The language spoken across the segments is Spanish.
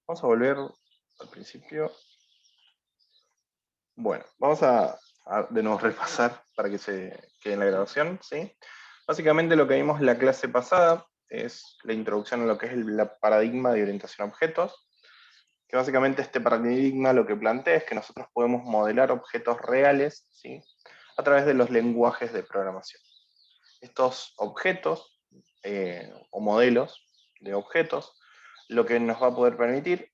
Vamos a volver al principio. Bueno, vamos a de nuevo repasar para que se quede en la grabación, ¿sí? Básicamente lo que vimos en la clase pasada es la introducción a lo que es el paradigma de orientación a objetos, que básicamente este paradigma lo que plantea es que nosotros podemos modelar objetos reales, ¿sí?, a través de los lenguajes de programación. Estos objetos o modelos de objetos lo que nos va a poder permitir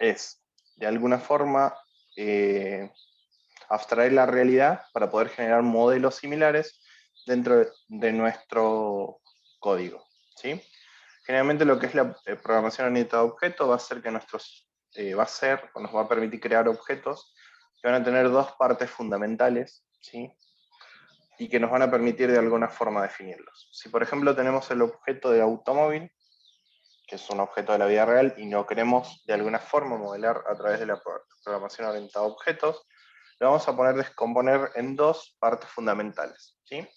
es, de alguna forma, abstraer la realidad para poder generar modelos similares dentro de nuestro código, ¿sí? Generalmente lo que es la programación orientada a objetos va a ser que nos va a permitir crear objetos que van a tener dos partes fundamentales, ¿sí?, y que nos van a permitir de alguna forma definirlos. Si por ejemplo tenemos el objeto de automóvil, que es un objeto de la vida real, y no queremos de alguna forma modelar a través de la programación orientada a objetos, lo vamos a poner descomponer en dos partes fundamentales, ¿sí?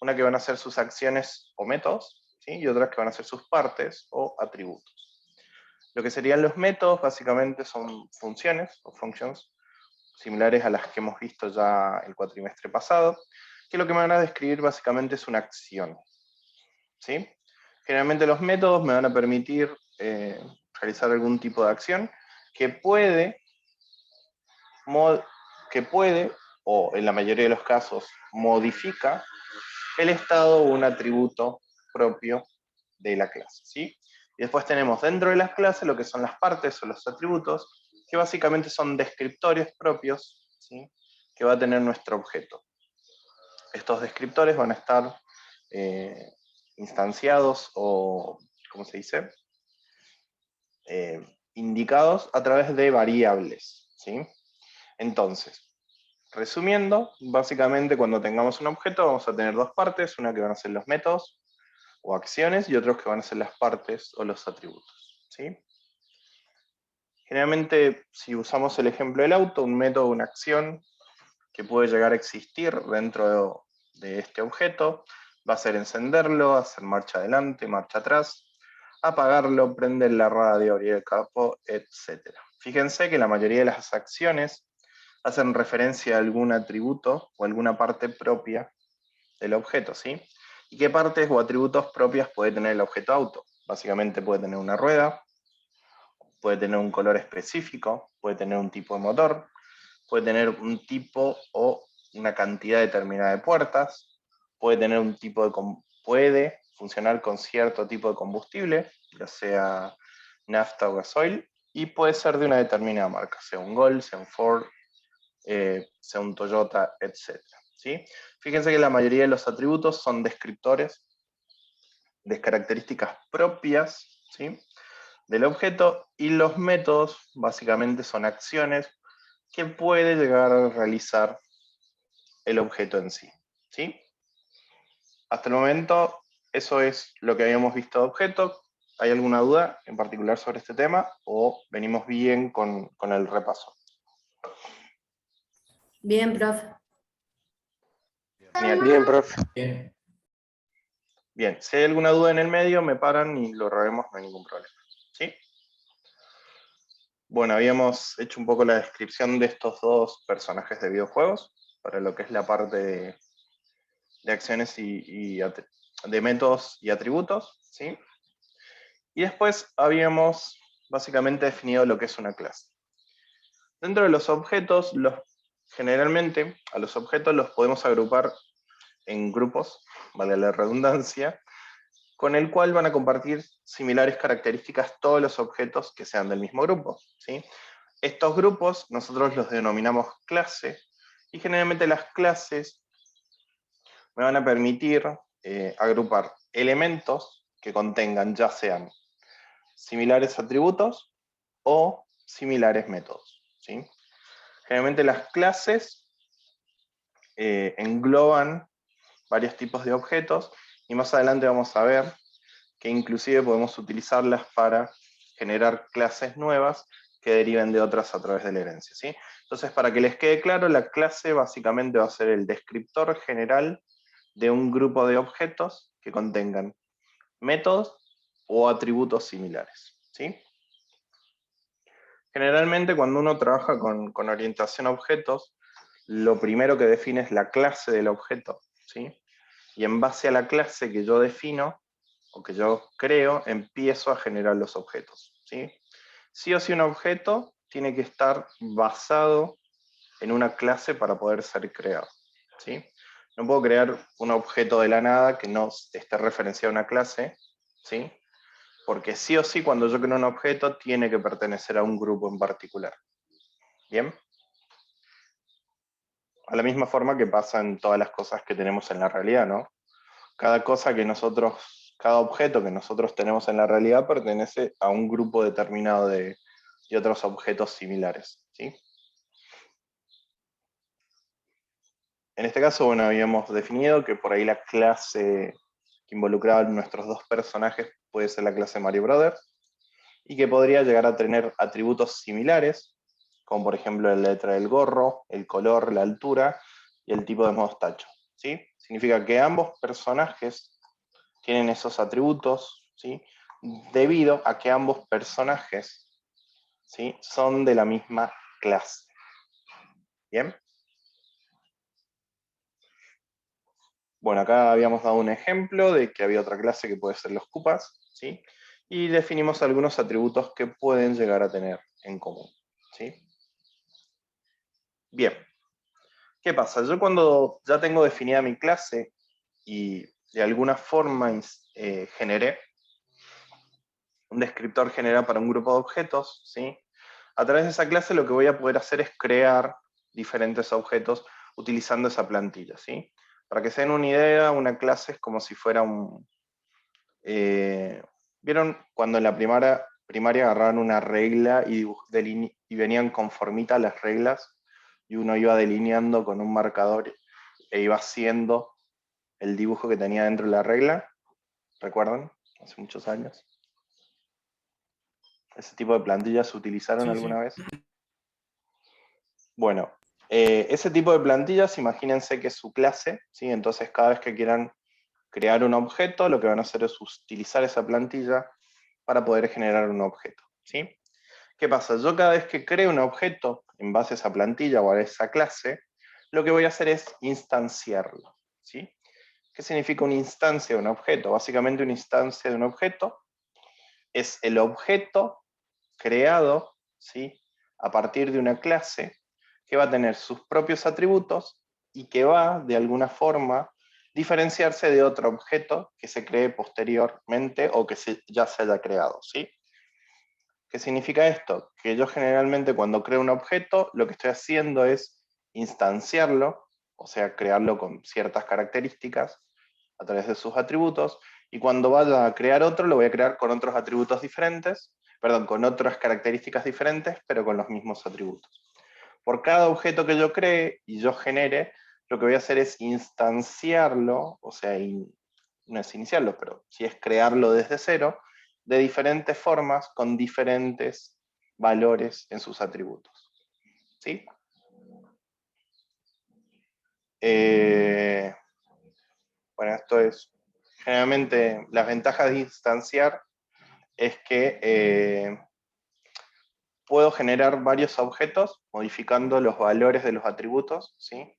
Una que van a ser sus acciones o métodos, ¿sí?, y otras que van a ser sus partes o atributos. Lo que serían los métodos básicamente son funciones o functions, similares a las que hemos visto ya el cuatrimestre pasado, que lo que me van a describir básicamente es una acción, ¿sí? Generalmente los métodos me van a permitir realizar algún tipo de acción que puede, o en la mayoría de los casos, modifica el estado o un atributo propio de la clase, ¿sí? Y después tenemos dentro de las clases lo que son las partes o los atributos, que básicamente son descriptores propios, ¿sí?, que va a tener nuestro objeto. Estos descriptores van a estar instanciados o, ¿cómo se dice?, indicados a través de variables, ¿sí? Entonces, resumiendo, básicamente cuando tengamos un objeto vamos a tener dos partes, una que van a ser los métodos o acciones y otros que van a ser las partes o los atributos, ¿sí? Generalmente, si usamos el ejemplo del auto, un método o una acción que puede llegar a existir dentro de este objeto va a ser encenderlo, hacer marcha adelante, marcha atrás, apagarlo, prender la radio, abrir el capó, etc. Fíjense que la mayoría de las acciones hacen referencia a algún atributo o alguna parte propia del objeto, ¿sí? ¿Y qué partes o atributos propias puede tener el objeto auto? Básicamente puede tener una rueda, puede tener un color específico, puede tener un tipo de motor, puede tener un tipo o una cantidad determinada de puertas, puede tener un tipo de puede funcionar con cierto tipo de combustible, ya sea nafta o gasoil, y puede ser de una determinada marca, sea un Gol, sea un Ford, sea un Toyota, etc. ¿Sí? Fíjense que la mayoría de los atributos son descriptores de características propias, ¿sí?, del objeto, y los métodos básicamente son acciones que puede llegar a realizar el objeto en sí, ¿sí? Hasta el momento, eso es lo que habíamos visto de objeto. ¿Hay alguna duda en particular sobre este tema o venimos bien con el repaso? Bien, profe. Genial. Bien, profe. Bien. Bien, si hay alguna duda en el medio, me paran y lo revemos, no hay ningún problema, ¿sí? Bueno, habíamos hecho un poco la descripción de estos dos personajes de videojuegos para lo que es la parte de acciones de métodos y atributos, ¿sí? Y después habíamos básicamente definido lo que es una clase. Dentro de los objetos, generalmente a los objetos los podemos agrupar en grupos, vale la redundancia, con el cual van a compartir similares características todos los objetos que sean del mismo grupo, ¿sí? Estos grupos nosotros los denominamos clase, y generalmente las clases me van a permitir agrupar elementos que contengan ya sean similares atributos o similares métodos, ¿sí? Generalmente las clases engloban varios tipos de objetos, y más adelante vamos a ver que inclusive podemos utilizarlas para generar clases nuevas que deriven de otras a través de la herencia, ¿sí? Entonces, para que les quede claro, la clase básicamente va a ser el descriptor general de un grupo de objetos que contengan métodos o atributos similares, ¿sí? Generalmente cuando uno trabaja con orientación a objetos, lo primero que define es la clase del objeto, ¿sí? Y en base a la clase que yo defino, o que yo creo, empiezo a generar los objetos, ¿sí? Sí o sí un objeto tiene que estar basado en una clase para poder ser creado, ¿sí? No puedo crear un objeto de la nada que no esté referenciado a una clase, ¿sí? Porque sí o sí cuando yo creo un objeto tiene que pertenecer a un grupo en particular. ¿Bien? A la misma forma que pasa en todas las cosas que tenemos en la realidad, ¿no? Cada cosa que nosotros, cada objeto que nosotros tenemos en la realidad pertenece a un grupo determinado de otros objetos similares, ¿sí? En este caso, bueno, habíamos definido que por ahí la clase que involucraba a nuestros dos personajes puede ser la clase Mario Brothers, y que podría llegar a tener atributos similares, como por ejemplo la letra del gorro, el color, la altura y el tipo de mostacho, ¿sí? Significa que ambos personajes tienen esos atributos, ¿sí? Debido a que ambos personajes, ¿sí? Son de la misma clase. ¿Bien? Bueno, acá habíamos dado un ejemplo de que había otra clase que puede ser los Koopas, ¿sí? Y definimos algunos atributos que pueden llegar a tener en común, ¿sí? Bien, ¿qué pasa? Yo cuando ya tengo definida mi clase y de alguna forma generé un descriptor generado para un grupo de objetos, ¿sí? A través de esa clase lo que voy a poder hacer es crear diferentes objetos utilizando esa plantilla, ¿sí? Para que se den una idea, una clase es como si fuera un... ¿Vieron cuando en la primaria agarraban una regla y venían conformitas las reglas y uno iba delineando con un marcador e iba haciendo el dibujo que tenía dentro de la regla? ¿Recuerdan? Hace muchos años. ¿Ese tipo de plantillas se utilizaron Sí, sí. alguna vez? Bueno, ese tipo de plantillas, imagínense que es su clase, ¿sí? Entonces cada vez que quieran crear un objeto, lo que van a hacer es utilizar esa plantilla para poder generar un objeto, ¿sí? ¿Qué pasa? Yo cada vez que creo un objeto en base a esa plantilla o a esa clase, lo que voy a hacer es instanciarlo, ¿sí? ¿Qué significa una instancia de un objeto? Básicamente una instancia de un objeto es el objeto creado, ¿sí? A partir de una clase que va a tener sus propios atributos y que va, de alguna forma, diferenciarse de otro objeto que se cree posteriormente o que ya se haya creado, ¿sí? ¿Qué significa esto? Que yo generalmente cuando creo un objeto, lo que estoy haciendo es instanciarlo, o sea, crearlo con ciertas características a través de sus atributos, y cuando vaya a crear otro, lo voy a crear con otros atributos diferentes, perdón, con otras características diferentes, pero con los mismos atributos. Por cada objeto que yo cree y yo genere, lo que voy a hacer es instanciarlo, o sea, no es iniciarlo, pero sí es crearlo desde cero, de diferentes formas, con diferentes valores en sus atributos. ¿Sí? Eh, bueno, esto es generalmente las ventajas de instanciar es que puedo generar varios objetos modificando los valores de los atributos, ¿sí?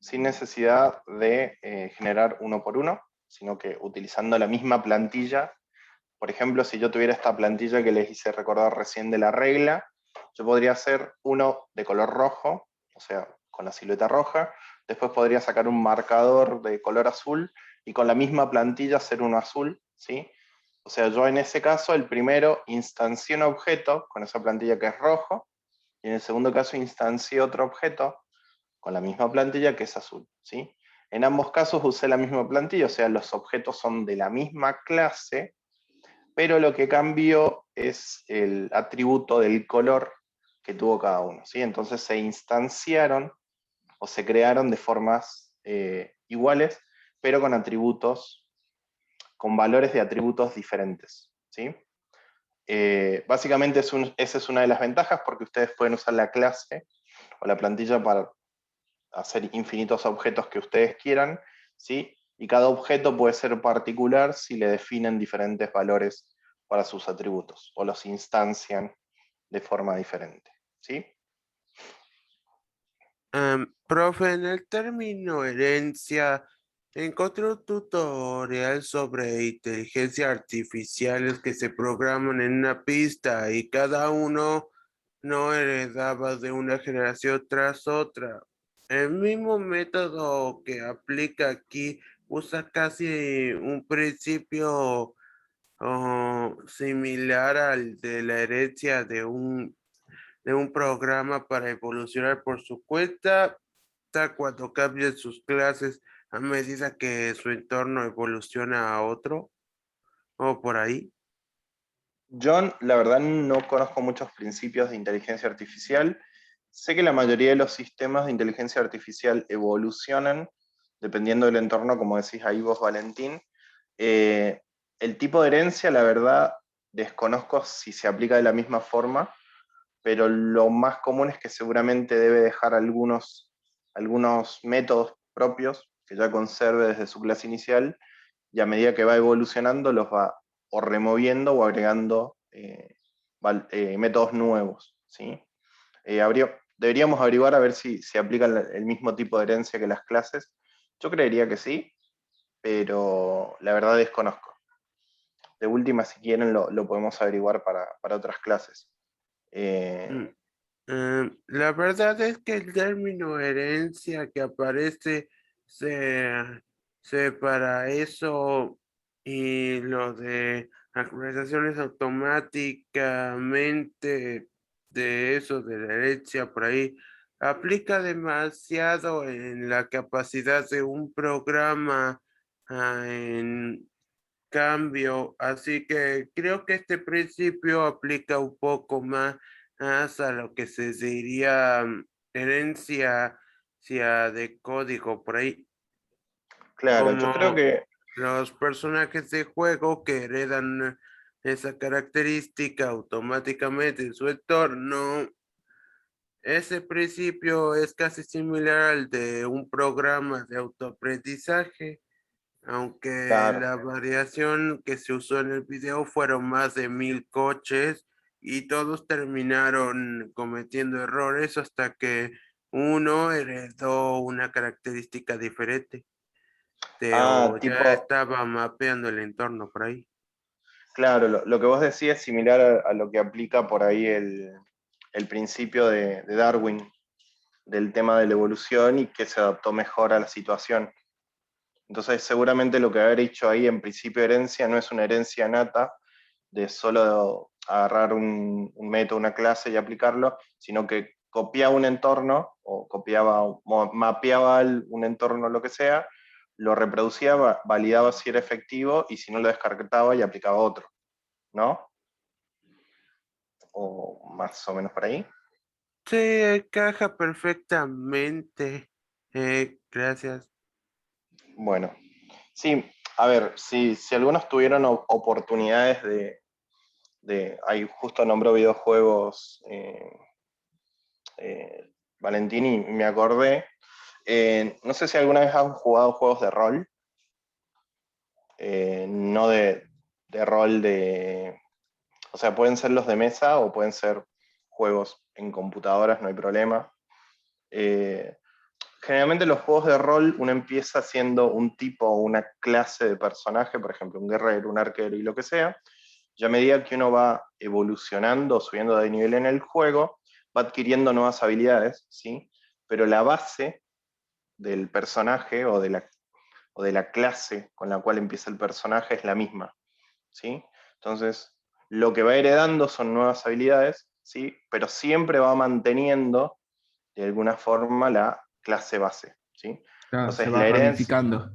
Sin necesidad de generar uno por uno, sino que utilizando la misma plantilla. Por ejemplo, si yo tuviera esta plantilla que les hice recordar recién de la regla, yo podría hacer uno de color rojo, o sea, con la silueta roja, después podría sacar un marcador de color azul y con la misma plantilla hacer uno azul, ¿sí? O sea, yo en ese caso, el primero instancié un objeto con esa plantilla que es rojo, y en el segundo caso instancié otro objeto con la misma plantilla que es azul, ¿sí? En ambos casos usé la misma plantilla, o sea, los objetos son de la misma clase, pero lo que cambió es el atributo del color que tuvo cada uno, ¿sí? Entonces se instanciaron o se crearon de formas iguales, pero con atributos, con valores de atributos diferentes, ¿sí? Básicamente esa es una de las ventajas porque ustedes pueden usar la clase o la plantilla para hacer infinitos objetos que ustedes quieran, ¿sí? Y cada objeto puede ser particular si le definen diferentes valores para sus atributos o los instancian de forma diferente, ¿sí? Profe, en el término herencia, encontré un tutorial sobre inteligencia artificiales que se programan en una pista y cada uno no heredaba de una generación tras otra. El mismo método que aplica aquí usa casi un principio similar al de la herencia de un programa para evolucionar por su cuenta, tal cuando cambian sus clases a medida que su entorno evoluciona a otro, o por ahí. John, la verdad no conozco muchos principios de inteligencia artificial. Sé que la mayoría de los sistemas de inteligencia artificial evolucionan dependiendo del entorno, como decís ahí vos, Valentín. Eh, el tipo de herencia, la verdad, desconozco si se aplica de la misma forma, pero lo más común es que seguramente debe dejar algunos métodos propios que ya conserve desde su clase inicial y a medida que va evolucionando los va o removiendo o agregando métodos nuevos, ¿sí? Deberíamos averiguar a ver si se aplica el mismo tipo de herencia que las clases. Yo creería que sí, pero la verdad desconozco. De última, si quieren, lo podemos averiguar para otras clases. Mm, Eh, la verdad es que el término herencia que aparece se, se para eso y lo de actualizaciones automáticamente de eso, de la herencia por ahí, aplica demasiado en la capacidad de un programa en cambio, así que creo que este principio aplica un poco más a lo que se diría herencia de código por ahí, claro, yo creo como que, los personajes de juego que heredan esa característica automáticamente en su entorno. Ese principio es casi similar al de un programa de autoaprendizaje, aunque claro. la variación que se usó en el video fueron más de 1000 coches y todos terminaron cometiendo errores hasta que uno heredó una característica diferente. Ah, Teo ya tipo, estaba mapeando el entorno por ahí. claro, lo que vos decís es similar a lo que aplica por ahí el principio de Darwin, del tema de la evolución y que se adaptó mejor a la situación. Entonces, seguramente lo que haber hecho ahí en principio de herencia no es una herencia nata de solo agarrar un método, una clase y aplicarlo, sino que copiaba un entorno o mapeaba un entorno, lo que sea, lo reproducía, validaba si era efectivo y si no lo descartaba y aplicaba otro, ¿no? O más o menos por ahí. Sí, encaja perfectamente. Gracias. Bueno, sí, a ver, si algunos tuvieron oportunidades ahí justo nombró videojuegos Valentín y me acordé, no sé si alguna vez han jugado juegos de rol, no de rol o sea, pueden ser los de mesa o pueden ser juegos en computadoras, no hay problema. Eh, Generalmente los juegos de rol uno empieza siendo un tipo o una clase de personaje, por ejemplo, un guerrero, un arquero y lo que sea. Ya a medida que uno va evolucionando, subiendo de nivel en el juego, va adquiriendo nuevas habilidades, ¿sí? Pero la base del personaje o de la clase con la cual empieza el personaje es la misma, ¿sí? Entonces, lo que va heredando son nuevas habilidades, ¿sí? Pero siempre va manteniendo de alguna forma la clase base, ¿sí? Claro, se Entonces, va la herencia, ramificando.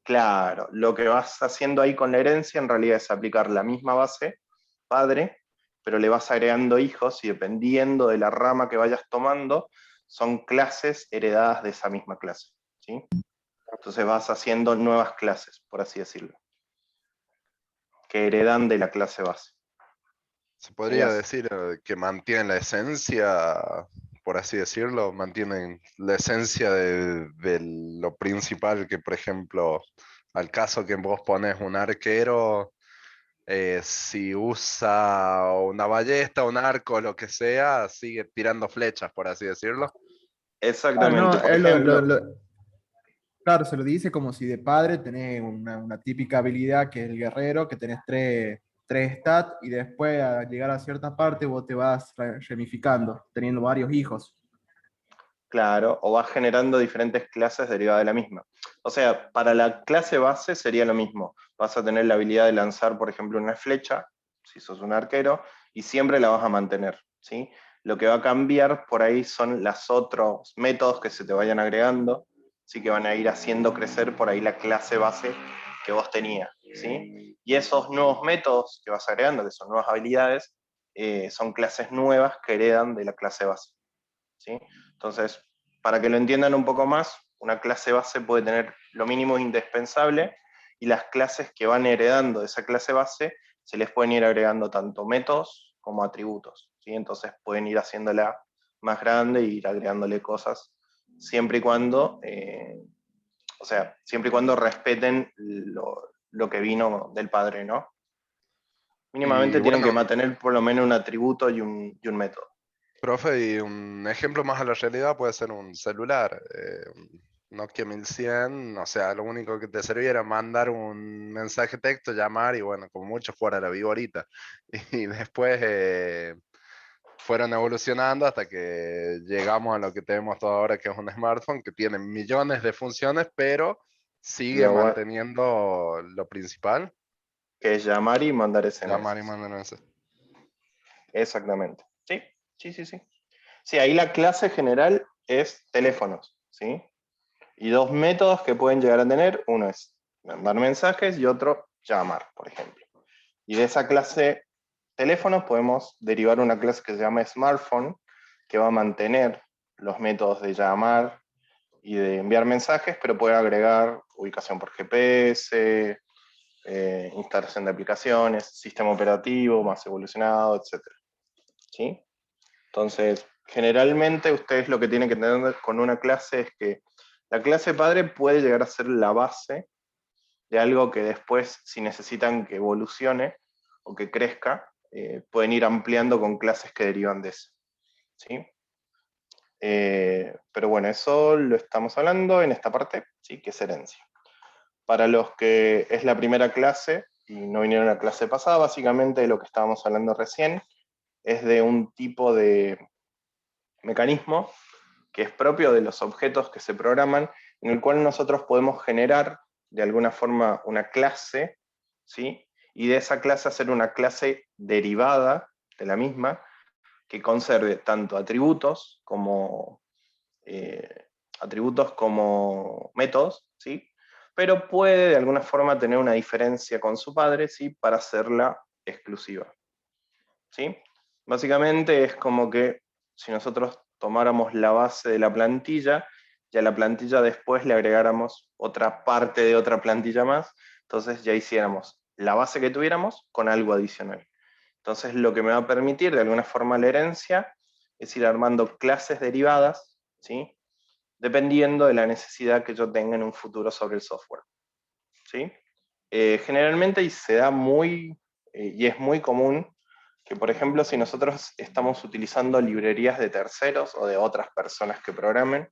claro, lo que vas haciendo ahí con la herencia en realidad es aplicar la misma base, padre, pero le vas agregando hijos y dependiendo de la rama que vayas tomando, son clases heredadas de esa misma clase, ¿sí? Entonces vas haciendo nuevas clases, por así decirlo, que heredan de la clase base. Se podría Tenías, decir que mantienen la esencia, por así decirlo, mantienen la esencia de lo principal que, por ejemplo, al caso que vos pones un arquero, Si usa una ballesta, un arco, lo que sea, sigue tirando flechas, por así decirlo. Claro, Exactamente, no, por él ejemplo. claro, se lo dice como si de padre tenés una típica habilidad que es el guerrero, que tenés tres stats y después a llegar a cierta parte vos te vas ramificando, teniendo varios hijos. Claro, o vas generando diferentes clases derivadas de la misma. O sea, para la clase base sería lo mismo. Vas a tener la habilidad de lanzar, por ejemplo, una flecha, si sos un arquero, y siempre la vas a mantener, ¿sí? Lo que va a cambiar por ahí son los otros métodos que se te vayan agregando, ¿sí? Que van a ir haciendo crecer por ahí la clase base que vos tenías, ¿sí? Y esos nuevos métodos que vas agregando, que son nuevas habilidades, son clases nuevas que heredan de la clase base, ¿sí? Entonces, para que lo entiendan un poco más, una clase base puede tener lo mínimo indispensable y las clases que van heredando de esa clase base se les pueden ir agregando tanto métodos como atributos, ¿sí? Entonces pueden ir haciéndola más grande e ir agregándole cosas siempre y cuando, o sea, siempre y cuando respeten lo que vino del padre, ¿no? Y Mínimamente tienen que bueno, mantener por lo menos un atributo y un método. profe, y un ejemplo más a la realidad puede ser un celular. Un Nokia 1100, o sea, lo único que te servía era mandar un mensaje texto, llamar y bueno, como mucho fuera la viborita. Y después fueron evolucionando hasta que llegamos a lo que tenemos todo ahora, que es un smartphone que tiene millones de funciones, pero sigue Lo, manteniendo lo principal, que es llamar y mandar llamar y SMS. mandar mensajes. Exactamente. Sí, sí, sí, sí. Sí, ahí la clase general es teléfonos, ¿sí? Y dos métodos que pueden llegar a tener, uno es mandar mensajes y otro llamar, por ejemplo. Y de esa clase teléfonos podemos derivar una clase que se llama smartphone, que va a mantener los métodos de llamar y de enviar mensajes, pero puede agregar ubicación por GPS, instalación de aplicaciones, sistema operativo más evolucionado, etcétera, ¿sí? Entonces, generalmente ustedes lo que tienen que tener con una clase es que la clase padre puede llegar a ser la base de algo que después, si necesitan que evolucione o que crezca, pueden ir ampliando con clases que derivan de eso, ¿sí? Pero bueno, eso lo estamos hablando en esta parte, ¿sí? Que es herencia. Para los que es la primera clase y no vinieron a la clase pasada, básicamente de lo que estábamos hablando recién es de un tipo de mecanismo que es propio de los objetos que se programan, en el cual nosotros podemos generar de alguna forma una clase, ¿sí? Y de esa clase hacer una clase derivada de la misma, que conserve tanto atributos como métodos, ¿sí? Pero puede de alguna forma tener una diferencia con su padre, ¿sí? Para hacerla exclusiva, ¿sí? Básicamente es como que si nosotros tomáramos la base de la plantilla y a la plantilla después le agregáramos otra parte de otra plantilla más, entonces ya hiciéramos la base que tuviéramos con algo adicional. Entonces lo que me va a permitir de alguna forma la herencia es ir armando clases derivadas, ¿sí? Dependiendo de la necesidad que yo tenga en un futuro sobre el software, ¿sí? Generalmente y se da y es muy común que, por ejemplo, si nosotros estamos utilizando librerías de terceros o de otras personas que programen,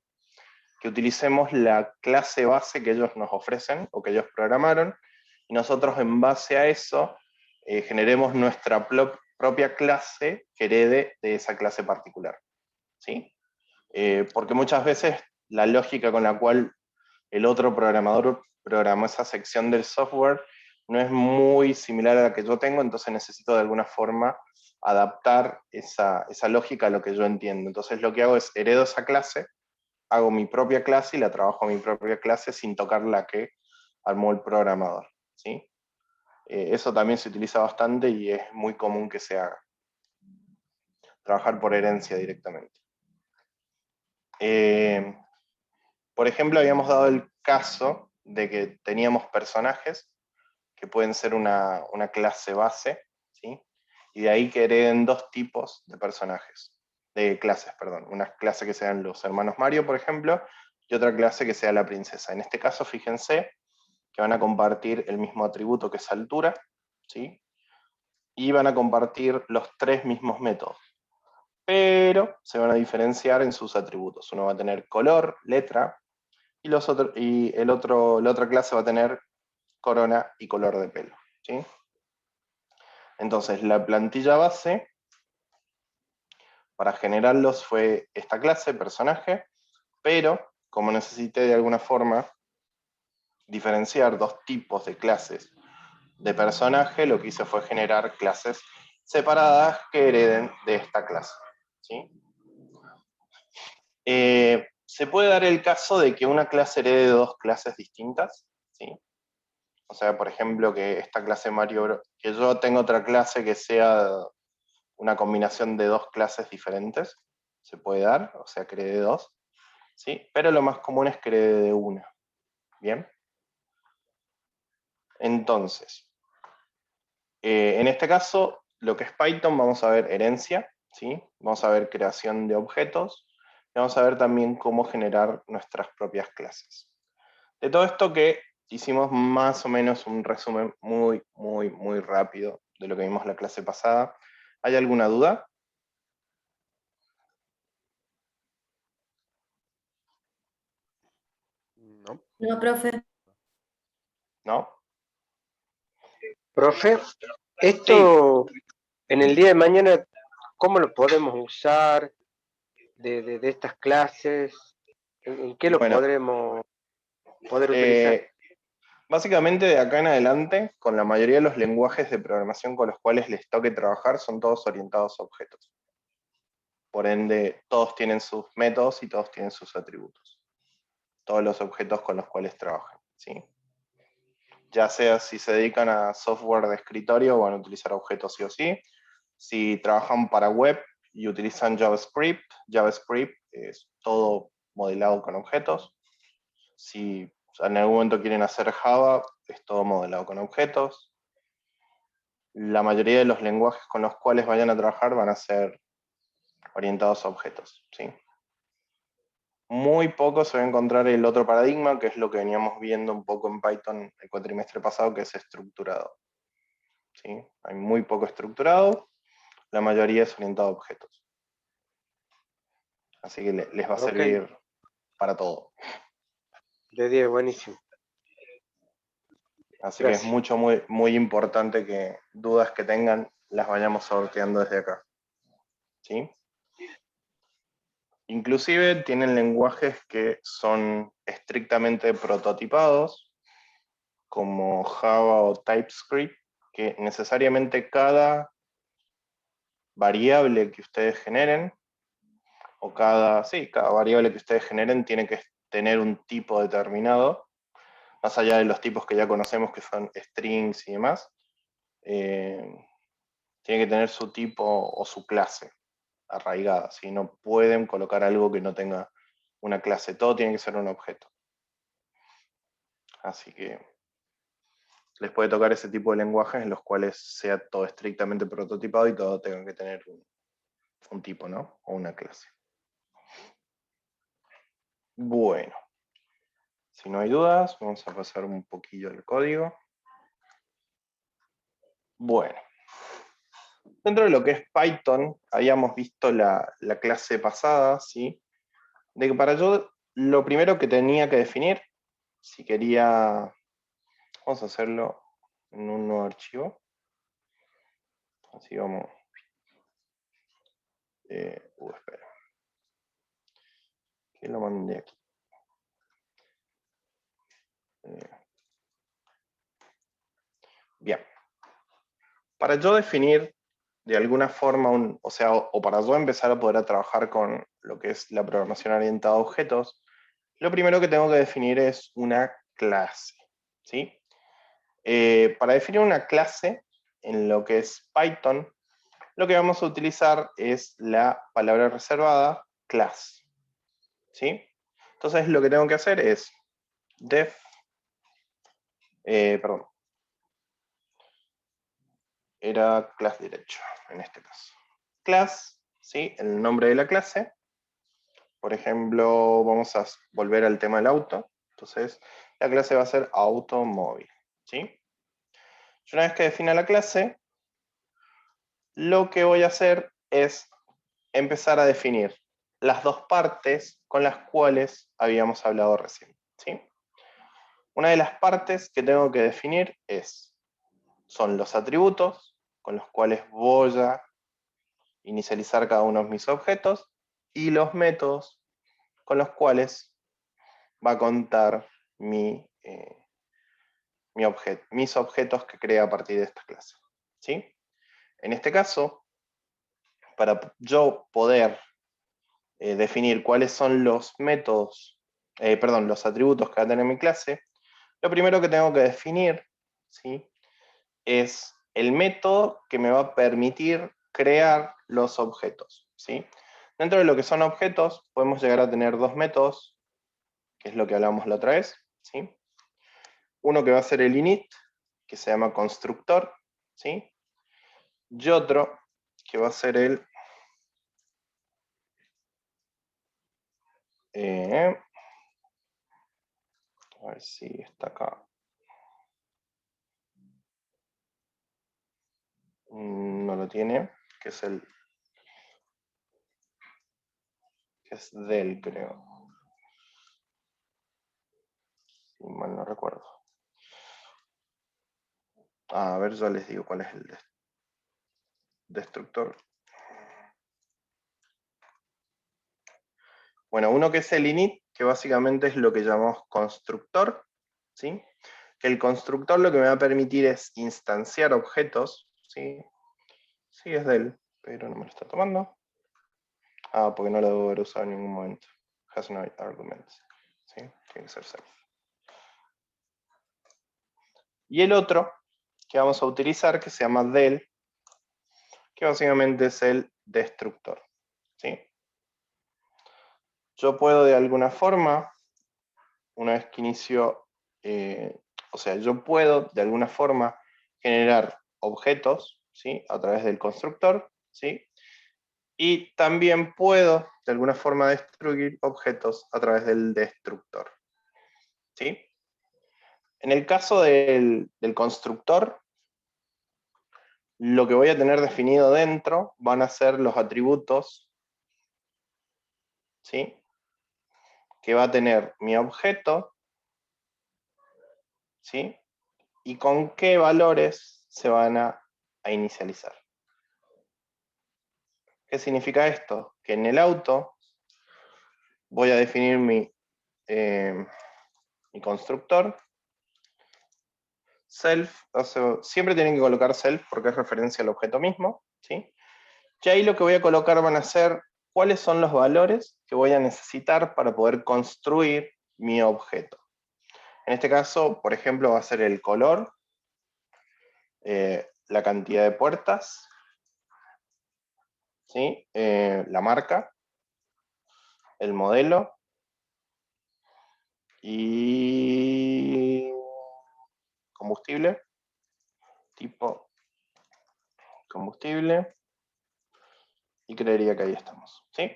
que utilicemos la clase base que ellos nos ofrecen o que ellos programaron, y nosotros en base a eso generemos nuestra propia clase que herede de esa clase particular, ¿sí? Porque muchas veces la lógica con la cual el otro programador programó esa sección del software no es muy similar a la que yo tengo, entonces necesito de alguna forma adaptar esa lógica a lo que yo entiendo. Entonces lo que hago es heredo esa clase, hago mi propia clase y la trabajo mi propia clase sin tocar la que armó el programador, ¿sí? Eso también se utiliza bastante y es muy común que se haga. Trabajar por herencia directamente. Por ejemplo, habíamos dado el caso de que teníamos personajes que pueden ser una clase base, ¿sí? Y de ahí que hereden dos tipos de personajes, de clases, perdón. Una clase que sean los hermanos Mario, por ejemplo, y otra clase que sea la princesa. En este caso, fíjense que van a compartir el mismo atributo que es altura, ¿sí? y van a compartir los tres mismos métodos, pero se van a diferenciar en sus atributos. Uno va a tener color, letra, y la otra clase va a tener corona y color de pelo, ¿sí? Entonces, la plantilla base para generarlos fue esta clase, personaje, pero como necesité de alguna forma diferenciar dos tipos de clases de personaje, lo que hice fue generar clases separadas que hereden de esta clase, ¿sí? Se puede dar el caso de que una clase herede de dos clases distintas, ¿sí? O sea, por ejemplo, que esta clase Mario Bros, que yo tenga otra clase que sea una combinación de dos clases diferentes, se puede dar, o sea, que herede de dos, ¿sí? Pero lo más común es que herede de una, ¿bien? Entonces, en este caso, lo que es Python, vamos a ver herencia, ¿sí? Vamos a ver creación de objetos, y vamos a ver también cómo generar nuestras propias clases. De todo esto que hicimos más o menos un resumen muy rápido de lo que vimos la clase pasada. ¿Hay alguna duda? No. No, profe. ¿No? Profe, esto en el día de mañana, ¿cómo lo podemos usar de estas clases? ¿En qué lo Bueno, podremos poder utilizar? básicamente de acá en adelante, con la mayoría de los lenguajes de programación con los cuales les toque trabajar, son todos orientados a objetos. Por ende, todos tienen sus métodos y todos tienen sus atributos. Todos los objetos con los cuales trabajan, ¿sí? Ya sea si se dedican a software de escritorio, van a utilizar objetos sí o sí. Si trabajan para web y utilizan JavaScript, JavaScript es todo modelado con objetos. Si en algún momento quieren hacer Java, es todo modelado con objetos. La mayoría de los lenguajes con los cuales vayan a trabajar van a ser orientados a objetos, ¿sí? Muy poco se va a encontrar el otro paradigma, que es lo que veníamos viendo un poco en Python el cuatrimestre pasado, que es estructurado, ¿sí? Hay muy poco estructurado, la mayoría es orientado a objetos. Así que les va a servir para todo. De 10, buenísimo. Así Gracias. que es muy importante que dudas que tengan las vayamos sorteando desde acá, ¿sí? Inclusive tienen lenguajes que son estrictamente prototipados, como Java o TypeScript, que necesariamente cada variable que ustedes generen, o cada variable que ustedes generen tiene que tener un tipo determinado, más allá de los tipos que ya conocemos que son strings y demás, tiene que tener su tipo o su clase arraigada, ¿sí? No pueden colocar algo que no tenga una clase, todo tiene que ser un objeto. Así que les puede tocar ese tipo de lenguajes en los cuales sea todo estrictamente prototipado y todo tenga que tener un tipo, ¿no? O una clase. Bueno, si no hay dudas, vamos a pasar un poquillo el código. Bueno, dentro de lo que es Python, habíamos visto la clase pasada, ¿sí? De que para yo, lo primero que tenía que definir, si quería, vamos a hacerlo en un nuevo archivo. Así vamos. Espera. Que lo mandé aquí. Bien. Para yo definir de alguna forma, o para yo empezar a poder trabajar con lo que es la programación orientada a objetos, lo primero que tengo que definir es una clase, ¿sí? Para definir una clase en lo que es Python, lo que vamos a utilizar es la palabra reservada class, ¿sí? Entonces lo que tengo que hacer es def, era class derecho en este caso. Class, ¿sí? El nombre de la clase. Por ejemplo, vamos a volver al tema del auto. Entonces, la clase va a ser automóvil, ¿sí? Y una vez que defina la clase, lo que voy a hacer es empezar a definir las dos partes con las cuales habíamos hablado recién, ¿sí? Una de las partes que tengo que definir son los atributos con los cuales voy a inicializar cada uno de mis objetos y los métodos con los cuales va a contar mis objetos que crea a partir de esta clase, ¿sí? En este caso, para yo poder definir cuáles son los métodos, los atributos que va a tener mi clase, lo primero que tengo que definir, ¿sí?, es el método que me va a permitir crear los objetos, ¿sí? Dentro de lo que son objetos, podemos llegar a tener dos métodos, que es lo que hablamos la otra vez, ¿sí? Uno que va a ser el init, que se llama constructor, ¿sí? Y otro que va a ser el a ver si está acá. No lo tiene, que es del, creo. Si mal no recuerdo. A ver, ya les digo cuál es el destructor. Bueno, uno que es el init, que básicamente es lo que llamamos constructor, ¿sí? Que el constructor lo que me va a permitir es instanciar objetos, ¿sí? Sí, es de él, pero no me lo está tomando. Ah, porque no lo debo haber usado en ningún momento. Has no arguments. ¿Sí? Tiene que ser self. Y el otro que vamos a utilizar, que se llama del, que básicamente es el destructor, ¿sí? Yo puedo de alguna forma, una vez que inicio, yo puedo de alguna forma generar objetos, ¿sí?, a través del constructor, ¿sí? Y también puedo de alguna forma destruir objetos a través del destructor, ¿sí? En el caso del constructor, lo que voy a tener definido dentro van a ser los atributos, ¿sí?, que va a tener mi objeto, ¿sí?, y con qué valores se van a inicializar. ¿Qué significa esto? Que en el auto voy a definir mi constructor, self, siempre tienen que colocar self porque es referencia al objeto mismo, ¿sí? Y ahí lo que voy a colocar van a ser cuáles son los valores que voy a necesitar para poder construir mi objeto. En este caso, por ejemplo, va a ser el color, la cantidad de puertas, ¿sí?, la marca, el modelo y combustible, tipo combustible, y creería que ahí estamos, ¿sí?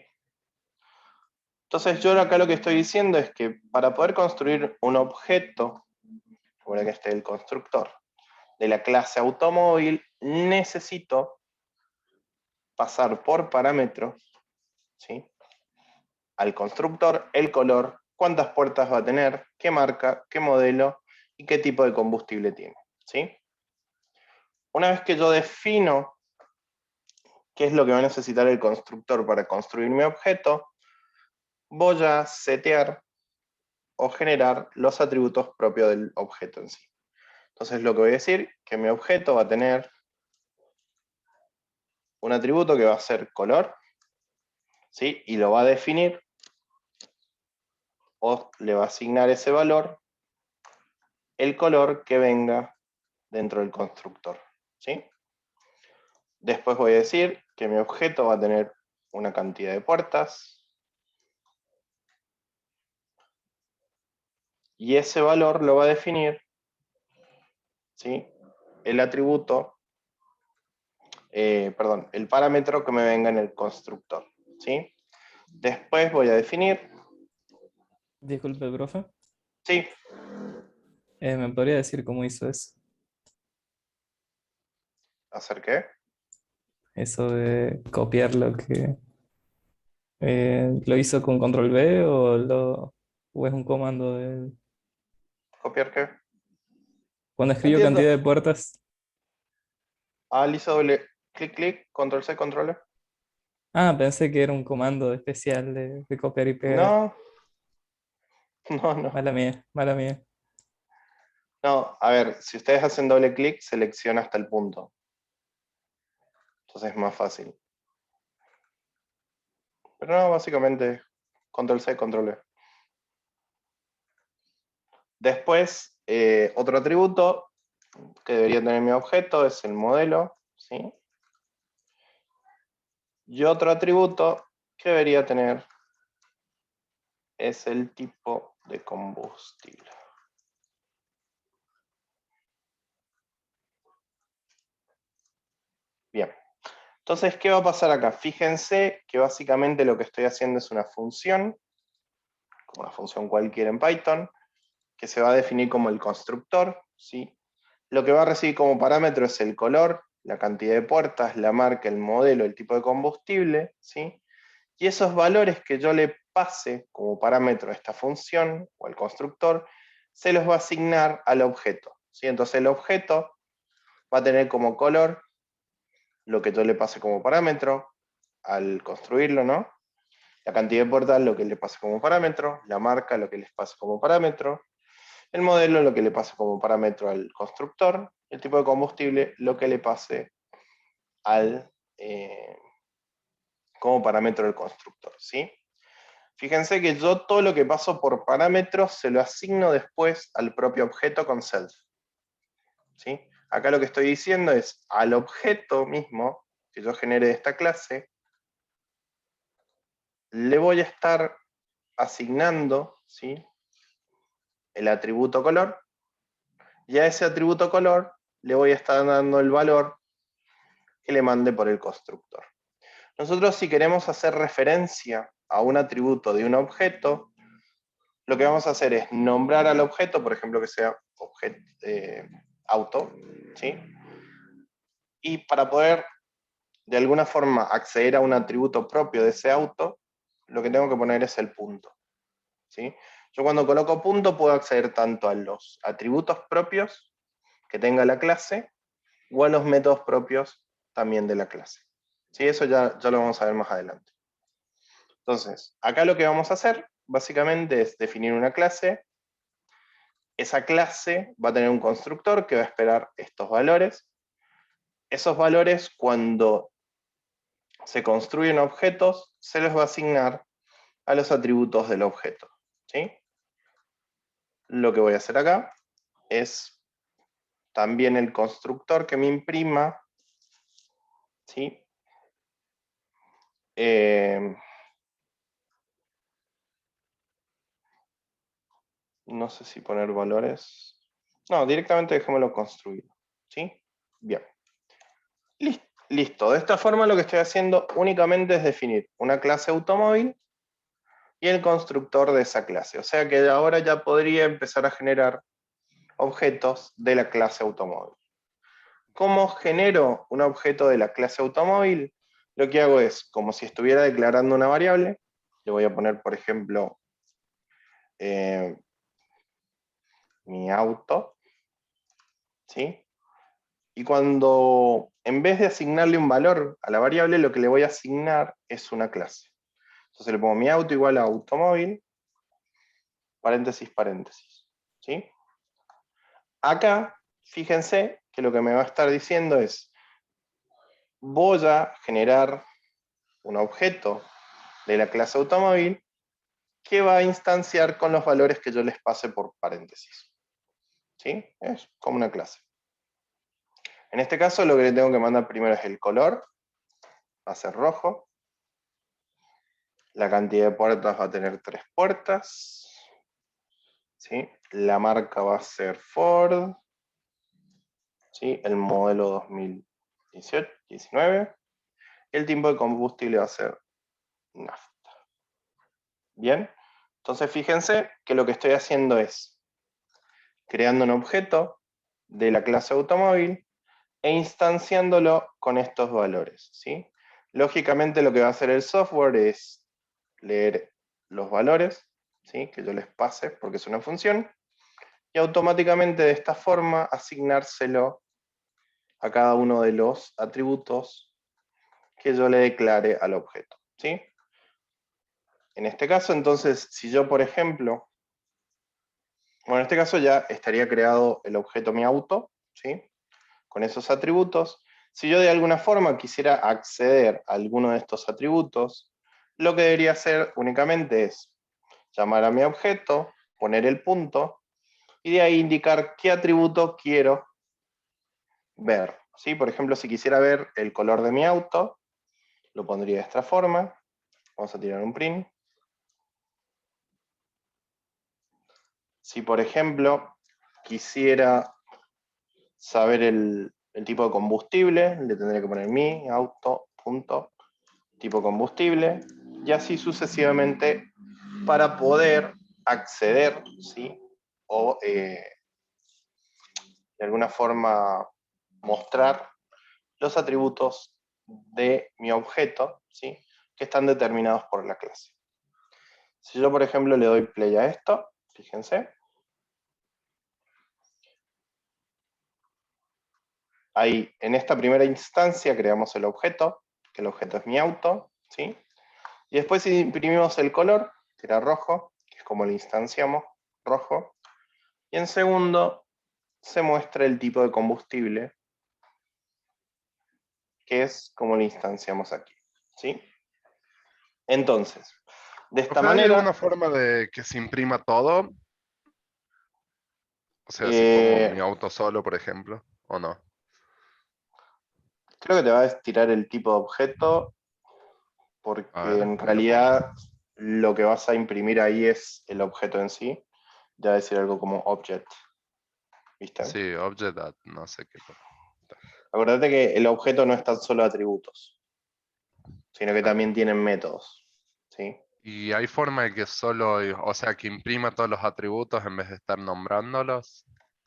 Entonces yo acá lo que estoy diciendo es que para poder construir un objeto, como que esté el constructor, de la clase automóvil, necesito pasar por parámetros, ¿sí?, al constructor, el color, cuántas puertas va a tener, qué marca, qué modelo y qué tipo de combustible tiene, ¿sí? Una vez que yo defino qué es lo que va a necesitar el constructor para construir mi objeto, voy a setear o generar los atributos propios del objeto en sí. Entonces lo que voy a decir, que mi objeto va a tener un atributo que va a ser color, ¿sí?, y lo va a definir o le va a asignar ese valor el color que venga dentro del constructor, ¿sí? Después voy a decir que mi objeto va a tener una cantidad de puertas y ese valor lo va a definir, ¿sí?, el atributo, el parámetro que me venga en el constructor, ¿sí? Después voy a definir, Disculpe, profe. ¿sí? ¿Me podría decir cómo hizo eso? ¿Hacer qué? eso de copiar lo que lo hizo con control V o es un comando de ¿Copiar qué? cuando No escribió entiendo. cantidad de puertas. Ah, le hizo doble clic, clic, control C, control E. Ah, pensé que era un comando especial de copiar y pegar. No, no, no. Mala mía, mala mía. No, a ver, si ustedes hacen doble clic, selecciona hasta el punto. Entonces es más fácil. Pero no, básicamente, control C, control E. Después, otro atributo que debería tener mi objeto es el modelo, ¿sí? Y otro atributo que debería tener es el tipo de combustible. Bien. Entonces, ¿qué va a pasar acá? Fíjense que básicamente lo que estoy haciendo es una función, como una función cualquiera en Python, que se va a definir como el constructor, ¿sí? Lo que va a recibir como parámetro es el color, la cantidad de puertas, la marca, el modelo, el tipo de combustible, ¿sí? Y esos valores que yo le pase como parámetro a esta función o al constructor, se los va a asignar al objeto, ¿sí? Entonces el objeto va a tener como color lo que yo le pase como parámetro al construirlo, ¿no? La cantidad de puertas, lo que le pase como parámetro, la marca, lo que les pase como parámetro, el modelo, lo que le pase como parámetro al constructor, el tipo de combustible, lo que le pase al, como parámetro del constructor, ¿sí? Fíjense que yo todo lo que paso por parámetros se lo asigno después al propio objeto con self, ¿sí? Acá lo que estoy diciendo es al objeto mismo que yo genere de esta clase, le voy a estar asignando, ¿sí?, el atributo color, y a ese atributo color le voy a estar dando el valor que le mande por el constructor. Nosotros, si queremos hacer referencia a un atributo de un objeto, lo que vamos a hacer es nombrar al objeto, por ejemplo, que sea objeto, auto, ¿sí? Y para poder de alguna forma acceder a un atributo propio de ese auto, lo que tengo que poner es el punto, ¿sí? Yo cuando coloco punto puedo acceder tanto a los atributos propios que tenga la clase o a los métodos propios también de la clase. ¿Sí? Eso ya lo vamos a ver más adelante. Entonces, acá lo que vamos a hacer básicamente es definir una clase. Esa clase va a tener un constructor que va a esperar estos valores. Esos valores, cuando se construyen objetos, se les va a asignar a los atributos del objeto, ¿sí? Lo que voy a hacer acá es también el constructor que me imprima, ¿sí? No sé si poner valores. No, directamente dejémoslo construido, ¿sí? Bien. Listo. De esta forma lo que estoy haciendo únicamente es definir una clase automóvil y el constructor de esa clase. O sea que ahora ya podría empezar a generar objetos de la clase automóvil. ¿Cómo genero un objeto de la clase automóvil? Lo que hago es, como si estuviera declarando una variable, le voy a poner, por ejemplo, mi auto, ¿sí? Y cuando, en vez de asignarle un valor a la variable, lo que le voy a asignar es una clase. Entonces le pongo mi auto igual a automóvil, paréntesis, paréntesis, ¿sí? Acá, fíjense que lo que me va a estar diciendo es, voy a generar un objeto de la clase automóvil que va a instanciar con los valores que yo les pase por paréntesis, ¿sí? Es como una clase. En este caso lo que le tengo que mandar primero es el color, va a ser rojo. La cantidad de puertas va a tener 3 puertas, ¿sí? La marca va a ser Ford, ¿sí? El modelo 2018-19. El tipo de combustible va a ser nafta. Bien, entonces fíjense que lo que estoy haciendo es creando un objeto de la clase automóvil, e instanciándolo con estos valores, ¿sí? Lógicamente lo que va a hacer el software es leer los valores, ¿sí? Que yo les pase porque es una función, y automáticamente de esta forma asignárselo a cada uno de los atributos que yo le declare al objeto, ¿sí? En este caso, entonces, si yo, por ejemplo, bueno, en este caso ya estaría creado el objeto mi auto, ¿sí? Con esos atributos. Si yo de alguna forma quisiera acceder a alguno de estos atributos, lo que debería hacer únicamente es llamar a mi objeto, poner el punto, y de ahí indicar qué atributo quiero ver, ¿sí? Por ejemplo, si quisiera ver el color de mi auto, lo pondría de esta forma. Vamos a tirar un print. Si, por ejemplo, quisiera saber el tipo de combustible, le tendría que poner mi auto, punto, tipo combustible, y así sucesivamente para poder acceder, ¿sí? O de alguna forma mostrar los atributos de mi objeto, ¿sí? Que están determinados por la clase. Si yo, por ejemplo, le doy play a esto, fíjense, ahí en esta primera instancia creamos el objeto, que el objeto es mi auto, ¿sí? Y después imprimimos el color, que era rojo, que es como lo instanciamos, rojo. Y en segundo se muestra el tipo de combustible, que es como lo instanciamos aquí, ¿sí? Entonces, de esta ¿Profe, hay alguna manera, forma de que se imprima todo? O sea, si pongo mi eh, auto solo, por ejemplo, o no. creo que te va a estirar el tipo de objeto, A porque ver, en voy a poner. realidad lo que vas a imprimir ahí es el objeto en sí. Ya decir algo como object, ¿viste? Sí, object at, no sé qué. Acordate que el objeto no es tan solo atributos, sino que Claro. también tienen métodos, ¿sí? Y hay forma de que solo, o sea, que imprima todos los atributos en vez de estar nombrándolos.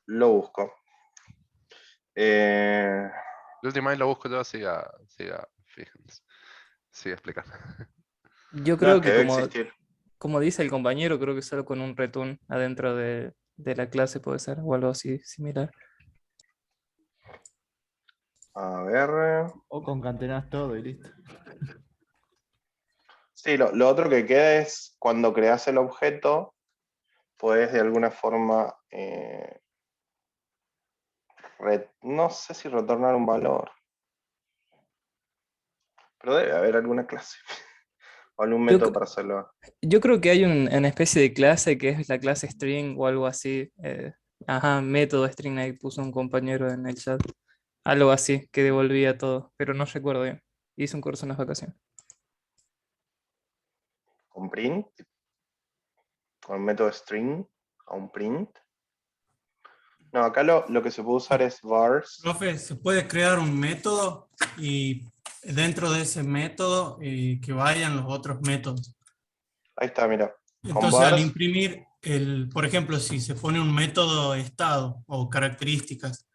Lo busco. Eh, De última vez lo busco yo, fíjense. Siga explicando. Yo no, es creo que que debe existir. como dice el compañero, creo que solo con un return adentro de la clase puede ser o algo así similar. A ver. O concatenás todo y listo. Sí, lo otro que queda es cuando creas el objeto, puedes de alguna forma, no sé si retornar un valor, pero debe haber alguna clase o algún Yo, método para hacerlo. yo creo que hay una especie de clase que es la clase string o algo así. Ajá, método string, ahí puso un compañero en el chat. Algo así, que devolvía todo, pero no recuerdo bien. Hice un curso en las vacaciones. Con print, con el método string, a un print. No, acá lo que se puede usar es vars. Profe, se puede crear un método y dentro de ese método que vayan los otros métodos. Ahí está, mira. Con Entonces, al vars, imprimir por ejemplo, si se pone un método estado o características,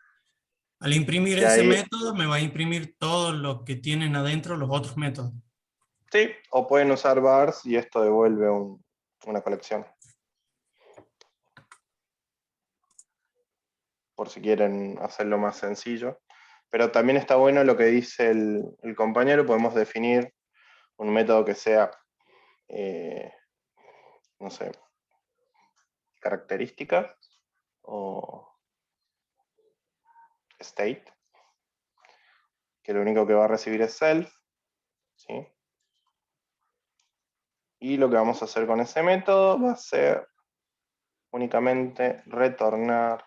al imprimir si ese hay, método me va a imprimir todo lo que tienen adentro los otros métodos. sí, o pueden usar vars y esto devuelve una colección. Por si quieren hacerlo más sencillo. Pero también está bueno lo que dice el compañero, podemos definir un método que sea, no sé, características o state, que lo único que va a recibir es self, ¿sí? Y lo que vamos a hacer con ese método va a ser únicamente retornar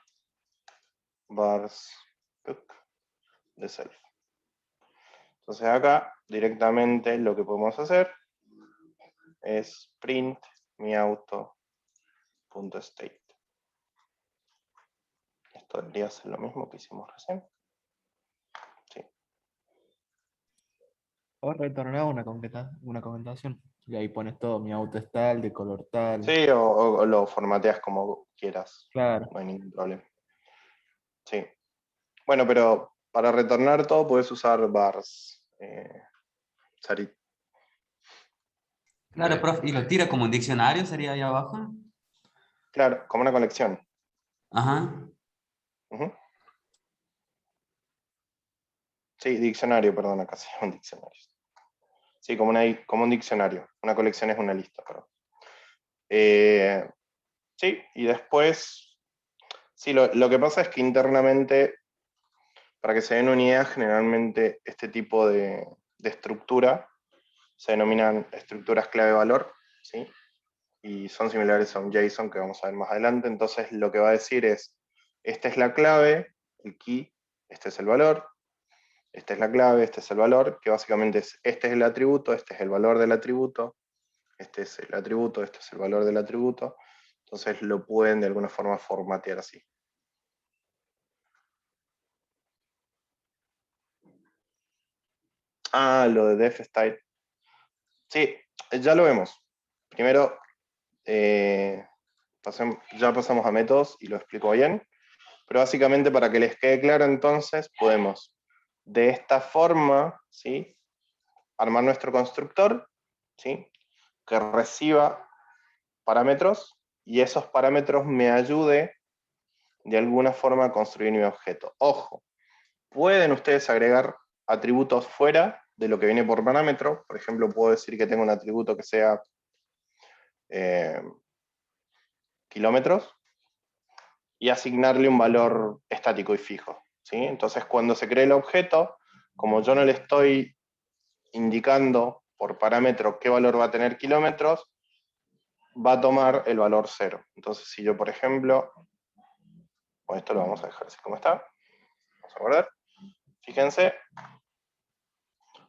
vars de self. Entonces acá directamente lo que podemos hacer es print mi auto.state. Esto debería ser lo mismo que hicimos recién. Sí. O retornar una comentación. Y ahí pones todo, mi auto es tal, de color tal. Sí, o lo formateas como quieras. Claro. No hay ningún problema. Sí. Bueno, pero para retornar todo puedes usar vars, Sarit. Claro, profe, y lo tira como un diccionario, sería ahí abajo. Claro, como una colección. Ajá. Ujú. Sí, diccionario, perdón, acá sí, un diccionario. Sí, como un diccionario. Una colección es una lista, perdón. Sí, y después, sí, lo que pasa es que internamente, para que se den una idea, generalmente este tipo de estructura se denominan estructuras clave-valor, ¿sí? Y son similares a un JSON que vamos a ver más adelante. Entonces lo que va a decir es, esta es la clave, el key, este es el valor, esta es la clave, este es el valor, que básicamente es, este es el atributo, este es el valor del atributo, este es el atributo, este es el valor del atributo. Entonces lo pueden de alguna forma formatear así. Ah, lo de def style. Sí, ya lo vemos. Primero, ya pasamos a métodos y lo explico bien. Pero básicamente para que les quede claro entonces, podemos de esta forma, ¿sí?, armar nuestro constructor, ¿sí?, que reciba parámetros y esos parámetros me ayude de alguna forma a construir mi objeto. Ojo, pueden ustedes agregar atributos fuera de lo que viene por parámetro. Por ejemplo, puedo decir que tengo un atributo que sea kilómetros y asignarle un valor estático y fijo, ¿sí? Entonces, cuando se cree el objeto, como yo no le estoy indicando por parámetro qué valor va a tener kilómetros, va a tomar el valor 0. Entonces, si yo, por ejemplo, bueno, esto lo vamos a dejar así como está, vamos a guardar, fíjense,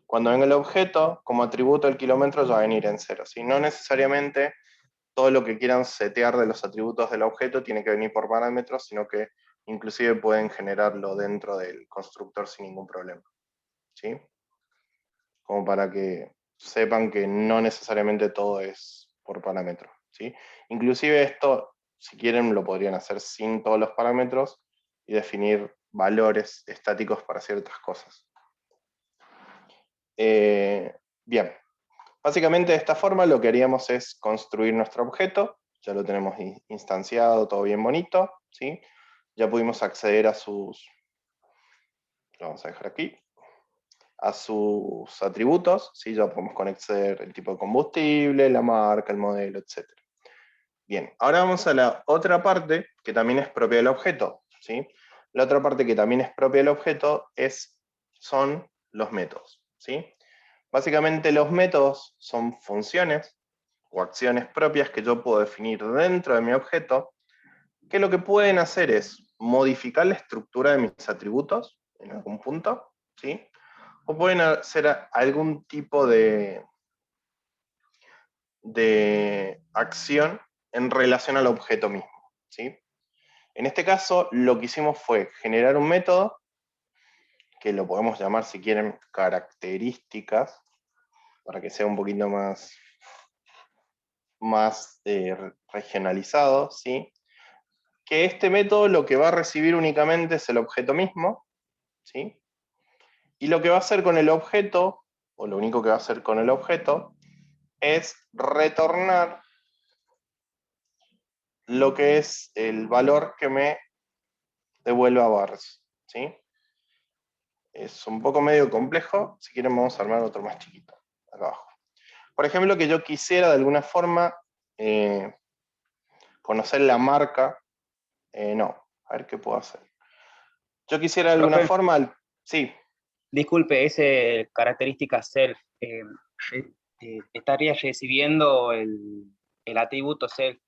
cuando venga el objeto, como atributo el kilómetro ya va a venir en 0, ¿sí? No necesariamente todo lo que quieran setear de los atributos del objeto tiene que venir por parámetros, sino que inclusive pueden generarlo dentro del constructor sin ningún problema, ¿sí? Como para que sepan que no necesariamente todo es por parámetros, ¿sí? Inclusive esto, si quieren, lo podrían hacer sin todos los parámetros y definir valores estáticos para ciertas cosas. Bien, básicamente de esta forma lo que haríamos es construir nuestro objeto, ya lo tenemos instanciado, todo bien bonito, ¿sí? Ya pudimos acceder a sus, lo vamos a dejar aquí, a sus atributos, ¿sí? Ya podemos conocer el tipo de combustible, la marca, el modelo, etc. Bien, ahora vamos a la otra parte que también es propia del objeto, ¿sí? La otra parte que también es propia del objeto son los métodos, ¿sí? Básicamente los métodos son funciones o acciones propias que yo puedo definir dentro de mi objeto, que lo que pueden hacer es modificar la estructura de mis atributos en algún punto, ¿sí? O pueden hacer algún tipo de acción en relación al objeto mismo, ¿sí? En este caso, lo que hicimos fue generar un método, que lo podemos llamar, si quieren, características, para que sea un poquito más regionalizado, ¿sí? Que este método lo que va a recibir únicamente es el objeto mismo, ¿sí? Y lo que va a hacer con el objeto, o lo único que va a hacer con el objeto, es retornar lo que es el valor que me devuelve a vars, ¿sí? Es un poco medio complejo, si quieren vamos a armar otro más chiquito, acá abajo. Por ejemplo, que yo quisiera de alguna forma conocer la marca, no, a ver qué puedo hacer. Yo quisiera de alguna Profe, forma, sí, disculpe, ese característica self, estaría recibiendo el atributo self.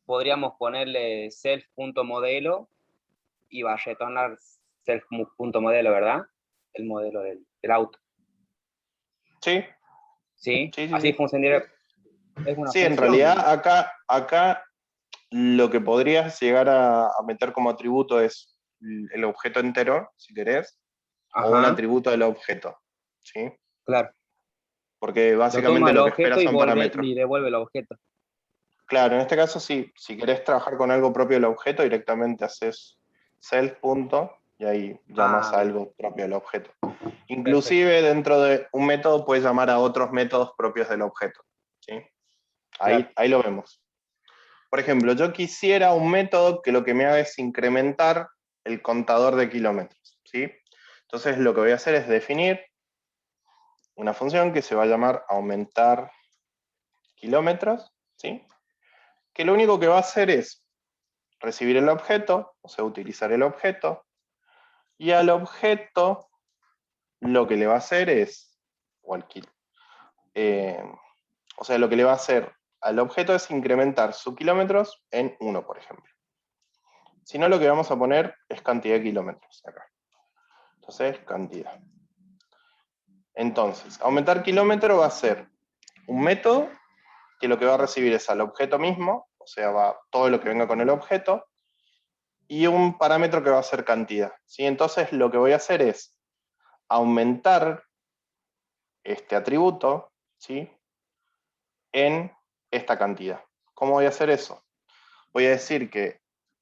Podríamos ponerle self.modelo y va a retornar self.modelo, ¿verdad? El modelo del auto. sí, ¿Sí? sí, sí, Así sí. funcionaría. Es una Sí, en función. realidad acá lo que podrías llegar a meter como atributo es el objeto entero, si querés, o un Ajá, atributo del objeto, ¿sí? claro. Porque Lo toma básicamente el lo que espera objeto son parámetros. y devuelve el objeto. Claro, en este caso sí, si querés trabajar con algo propio del objeto, directamente haces self. y ahí llamas a bien. algo propio del objeto. Inclusive dentro de un método puedes llamar a otros métodos propios del objeto. ¿Sí? Ahí lo vemos. Por ejemplo, yo quisiera un método que lo que me haga es incrementar el contador de kilómetros. ¿Sí? Entonces lo que voy a hacer es definir una función que se va a llamar aumentar kilómetros, ¿sí? Que lo único que va a hacer es recibir el objeto, o sea, utilizar el objeto, y al objeto lo que le va a hacer es, o sea, lo que le va a hacer al objeto es incrementar sus kilómetros en 1, por ejemplo. Si no, lo que vamos a poner es cantidad de kilómetros acá. Entonces, cantidad. Entonces, aumentar kilómetro va a ser un método que lo que va a recibir es al objeto mismo, o sea, va todo lo que venga con el objeto, y un parámetro que va a ser cantidad. ¿Sí? Entonces, lo que voy a hacer es aumentar este atributo, ¿sí? En esta cantidad. ¿Cómo voy a hacer eso? Voy a decir que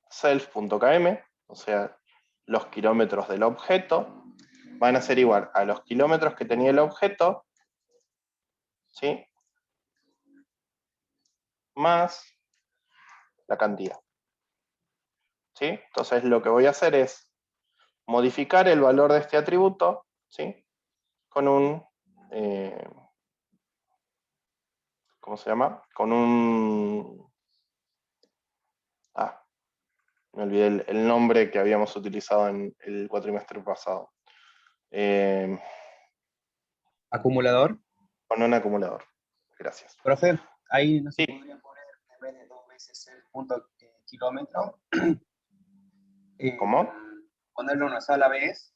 self.km, o sea, los kilómetros del objeto, van a ser igual a los kilómetros que tenía el objeto, ¿sí? Más la cantidad. ¿Sí? Entonces lo que voy a hacer es modificar el valor de este atributo, ¿sí? Con un, ¿cómo se llama? Con un, me olvidé el nombre que habíamos utilizado en el cuatrimestre pasado. Acumulador. Con un acumulador. Gracias. Profe, ahí no se Sí. podría poner en vez de 2 veces el punto kilómetro. ¿Cómo? Ponerle una sola vez.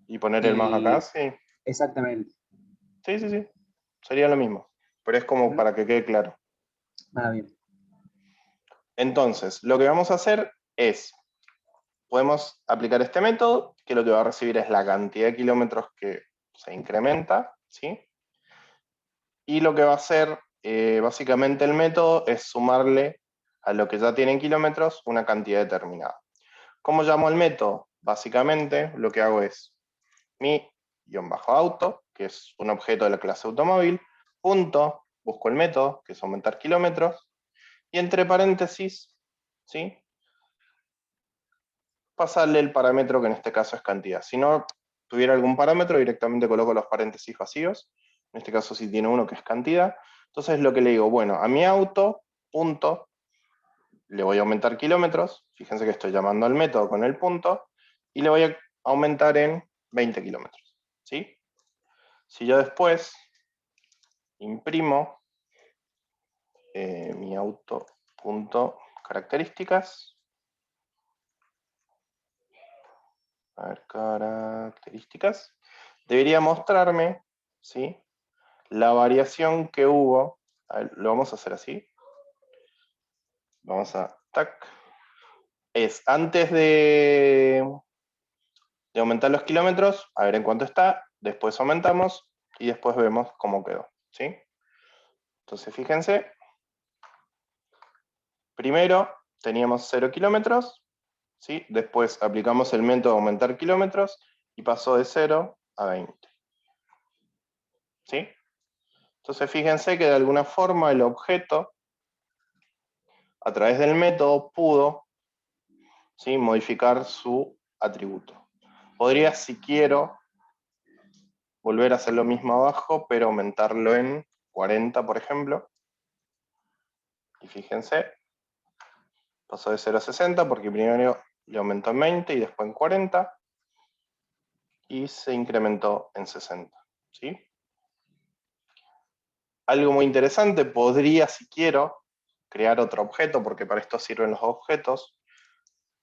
Y poner el más acá, sí. Exactamente. Sí, sí, sí. Sería lo mismo. Pero es como para que quede claro. Bien. Entonces, lo que vamos a hacer es, podemos aplicar este método, que lo que va a recibir es la cantidad de kilómetros que se incrementa, ¿sí? Y lo que va a hacer, básicamente el método, es sumarle a lo que ya tiene en kilómetros una cantidad determinada. ¿Cómo llamo al método? Básicamente, lo que hago es mi-auto, que es un objeto de la clase automóvil, punto, busco el método, que es aumentar kilómetros, y entre paréntesis, ¿sí? Pasarle el parámetro que en este caso es cantidad. Si no tuviera algún parámetro, directamente coloco los paréntesis vacíos. En este caso sí tiene uno que es cantidad. Entonces lo que le digo, bueno, a mi auto, punto, le voy a aumentar kilómetros. Fíjense que estoy llamando al método con el punto. Y le voy a aumentar en 20 kilómetros. ¿Sí? Si yo después imprimo mi auto.características, a ver, características, debería mostrarme, ¿sí? La variación que hubo. A ver, lo vamos a hacer así. Vamos a, tac. Es antes de aumentar los kilómetros, a ver en cuánto está, después aumentamos y después vemos cómo quedó, ¿sí? Entonces fíjense, primero teníamos 0 kilómetros, ¿sí? Después aplicamos el método de aumentar kilómetros y pasó de 0 a 20. ¿Sí? Entonces fíjense que de alguna forma el objeto, a través del método, pudo, ¿sí?, modificar su atributo. Podría, si quiero, volver a hacer lo mismo abajo, pero aumentarlo en 40, por ejemplo. Y fíjense, pasó de 0 a 60 porque primero le aumentó en 20 y después en 40. Y se incrementó en 60. ¿Sí? Algo muy interesante, podría, si quiero, crear otro objeto, porque para esto sirven los objetos,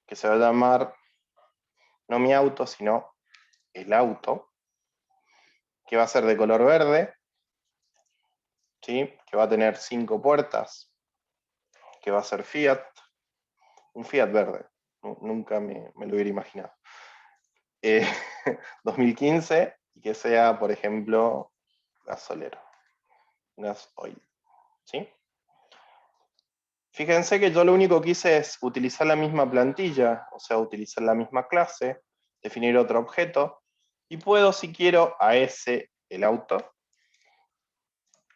que se va a llamar, no mi auto, sino el auto, que va a ser de color verde, ¿sí?, que va a tener 5 puertas, que va a ser Fiat, un Fiat verde, nunca me lo hubiera imaginado. 2015, y que sea, por ejemplo, gasolero, gasoil, ¿sí? Fíjense que yo lo único que hice es utilizar la misma plantilla, o sea, utilizar la misma clase, definir otro objeto, y puedo, si quiero, a ese, el auto,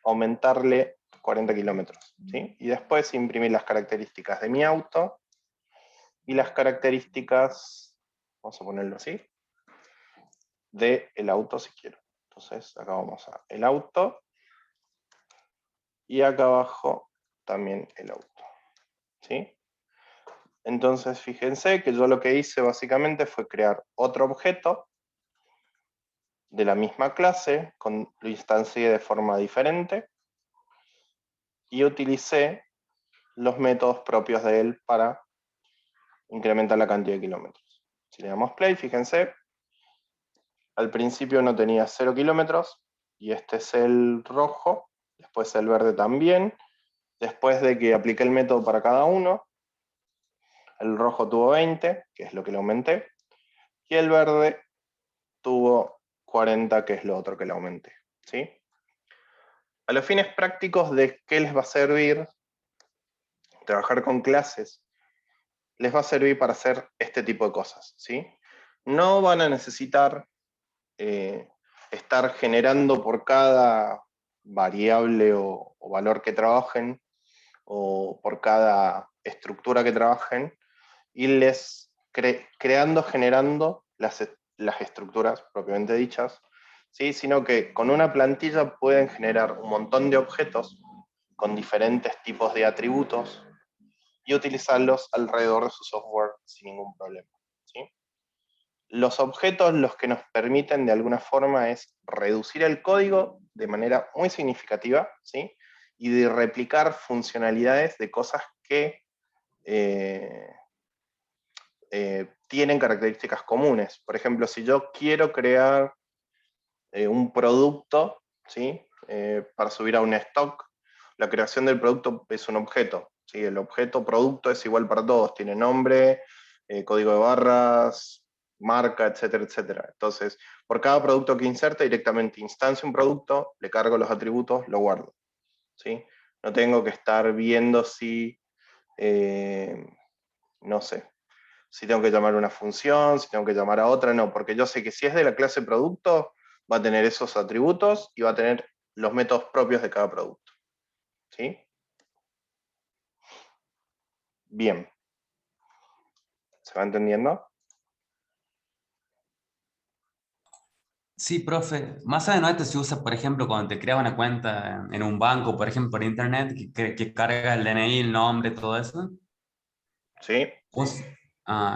aumentarle 40 kilómetros, ¿sí? Y después imprimir las características de mi auto y las características, vamos a ponerlo así, del auto si quiero. Entonces acá vamos a el auto y acá abajo también el auto, ¿sí? Entonces fíjense que yo lo que hice básicamente fue crear otro objeto de la misma clase, lo instancié de forma diferente y utilicé los métodos propios de él para incrementar la cantidad de kilómetros. Si le damos play, fíjense, al principio no tenía 0 kilómetros, y este es el rojo, después el verde también. Después de que apliqué el método para cada uno, el rojo tuvo 20, que es lo que le aumenté, y el verde tuvo 40, que es lo otro que le aumenté, ¿sí? A los fines prácticos de qué les va a servir trabajar con clases, les va a servir para hacer este tipo de cosas, ¿sí? No van a necesitar estar generando por cada variable o valor que trabajen, o por cada estructura que trabajen, irles creando, generando las estructuras propiamente dichas, ¿sí? Sino que con una plantilla pueden generar un montón de objetos con diferentes tipos de atributos y utilizarlos alrededor de su software sin ningún problema, ¿sí? Los objetos los que nos permiten de alguna forma es reducir el código de manera muy significativa, ¿sí? Y de replicar funcionalidades de cosas que tienen características comunes. Por ejemplo, si yo quiero crear un producto, ¿sí? Para subir a un stock, la creación del producto es un objeto, ¿sí? El objeto producto es igual para todos, tiene nombre, código de barras, marca, etcétera, etcétera. Entonces, por cada producto que inserte, directamente instancio un producto, le cargo los atributos, lo guardo, ¿sí? No tengo que estar viendo si, no sé, si tengo que llamar a una función, si tengo que llamar a otra, no, porque yo sé que si es de la clase producto, va a tener esos atributos y va a tener los métodos propios de cada producto, ¿sí? Bien. ¿Se va entendiendo? Sí, profe. Más allá de esto se usa, por ejemplo, cuando te creas una cuenta en un banco, por ejemplo, por internet, que carga el DNI, el nombre, todo eso. Sí.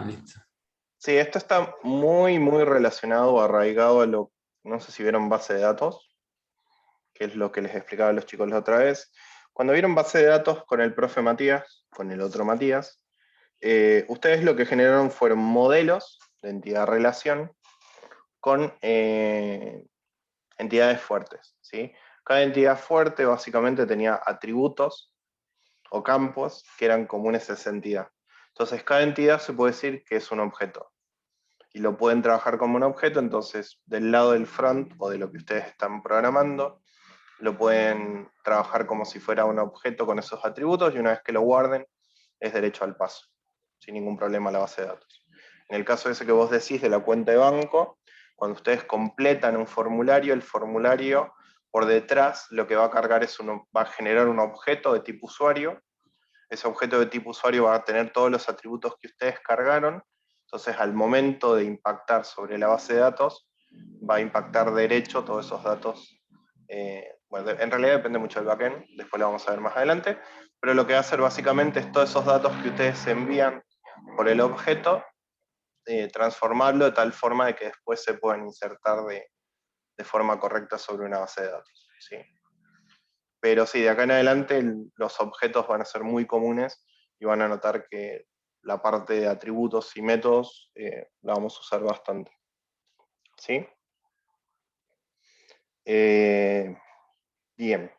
Listo. Sí, esto está muy, muy relacionado o arraigado a lo, no sé si vieron base de datos, que es lo que les explicaba a los chicos la otra vez. Cuando vieron base de datos con el profe Matías, con el otro Matías, ustedes lo que generaron fueron modelos de entidad-relación con entidades fuertes, ¿sí? Cada entidad fuerte básicamente tenía atributos o campos que eran comunes a esa entidad. Entonces, cada entidad se puede decir que es un objeto. Y lo pueden trabajar como un objeto, entonces, del lado del front o de lo que ustedes están programando, lo pueden trabajar como si fuera un objeto con esos atributos, y una vez que lo guarden, es derecho al paso, sin ningún problema a la base de datos. En el caso ese que vos decís de la cuenta de banco, cuando ustedes completan un formulario, el formulario por detrás lo que va a cargar va a generar un objeto de tipo usuario. Ese objeto de tipo usuario va a tener todos los atributos que ustedes cargaron. Entonces, al momento de impactar sobre la base de datos, va a impactar derecho todos esos datos. Bueno, en realidad depende mucho del backend, después lo vamos a ver más adelante, pero lo que va a hacer básicamente es todos esos datos que ustedes envían por el objeto, transformarlo de tal forma de que después se puedan insertar de forma correcta sobre una base de datos, ¿sí? Pero sí, de acá en adelante los objetos van a ser muy comunes y van a notar que la parte de atributos y métodos la vamos a usar bastante, ¿sí? Bien.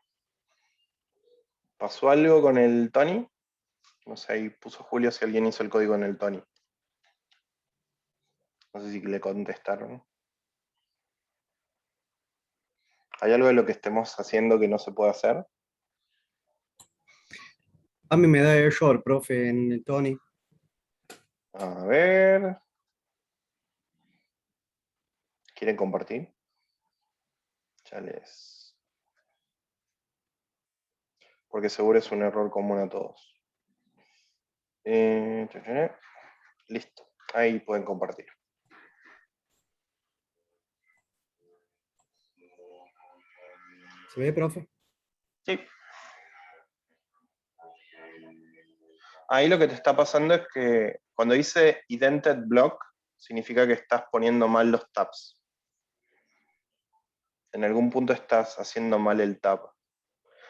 ¿Pasó algo con el Tony? No sé, ahí puso Julio si alguien hizo el código en el Tony. No sé si le contestaron. ¿Hay algo de lo que estemos haciendo que no se puede hacer? A mí me da error, profe, en el Tony. A ver. ¿Quieren compartir? Ya les... Porque seguro es un error común a todos. Listo. Ahí pueden compartir. ¿Se ve, profe? Sí. Ahí lo que te está pasando es que cuando dice indented block, significa que estás poniendo mal los tabs. En algún punto estás haciendo mal el tab.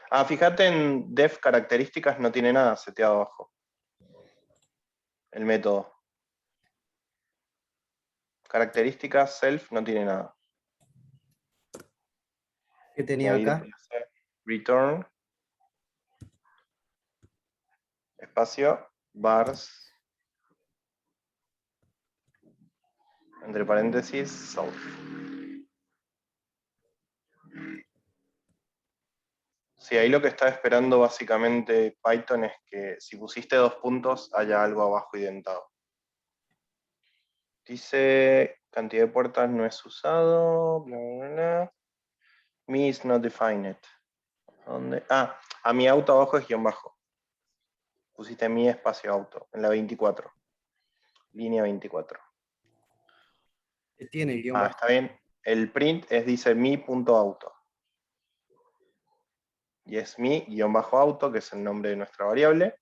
Ah, fíjate en def características, no tiene nada seteado abajo. El método. Características self no tiene nada. ¿Qué Y tenía ahí acá? después hace return, espacio, bars, entre paréntesis, self. Sí, ahí lo que está esperando básicamente Python es que si pusiste 2 puntos haya algo abajo identado. Dice cantidad de puertas no es usado, bla, bla, bla. Me is not defined. ¿Dónde? Ah, a mi auto abajo es guión bajo. Pusiste mi espacio auto, en la 24. Línea 24. ¿Qué tiene el guión Ah, bajo? está bien. El print dice mi.auto. Y es mi-auto, que es el nombre de nuestra variable.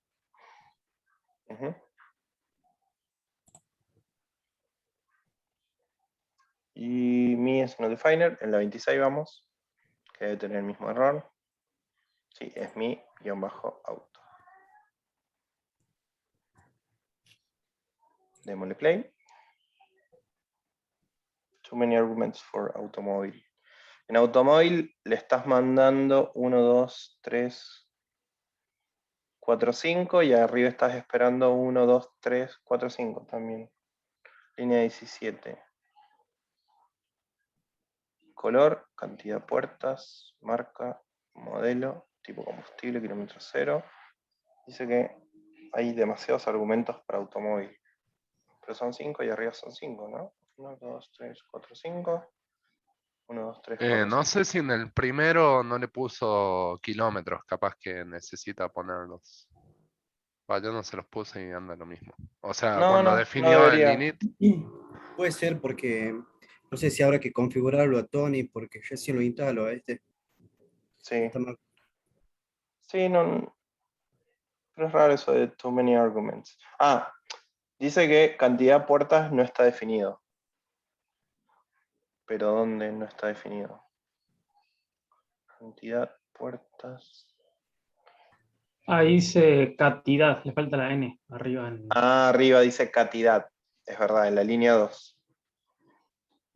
Y mi es no definer, en la 26 vamos, que debe tener el mismo error. Sí, es mi-auto. Démosle play. Too many arguments for automóvil. En automóvil le estás mandando 1, 2, 3, 4, 5 y arriba estás esperando 1, 2, 3, 4, 5 también. Línea 17. Color, cantidad de puertas, marca, modelo, tipo combustible, kilómetro cero. Dice que hay demasiados argumentos para automóvil. Pero son 5 y arriba son 5, ¿no? 1, 2, 3, 4, 5. 1, 2, 3, 4, No 5. sé si en el primero no le puso kilómetros, capaz que necesita ponerlos. Yo no se los puse y anda lo mismo. O sea, No, cuando no, no definió el debería. init, Puede ser porque no sé si habrá que configurarlo a Tony porque yo sí lo instalo a este. Sí. Está mal. Sí, no. Pero es raro eso de too many arguments. Ah, dice que cantidad de puertas no está definido. Pero ¿dónde no está definido? Cantidad de puertas. Ahí dice cantidad, le falta la N arriba. Ah, arriba dice cantidad. Es verdad, en la línea 2.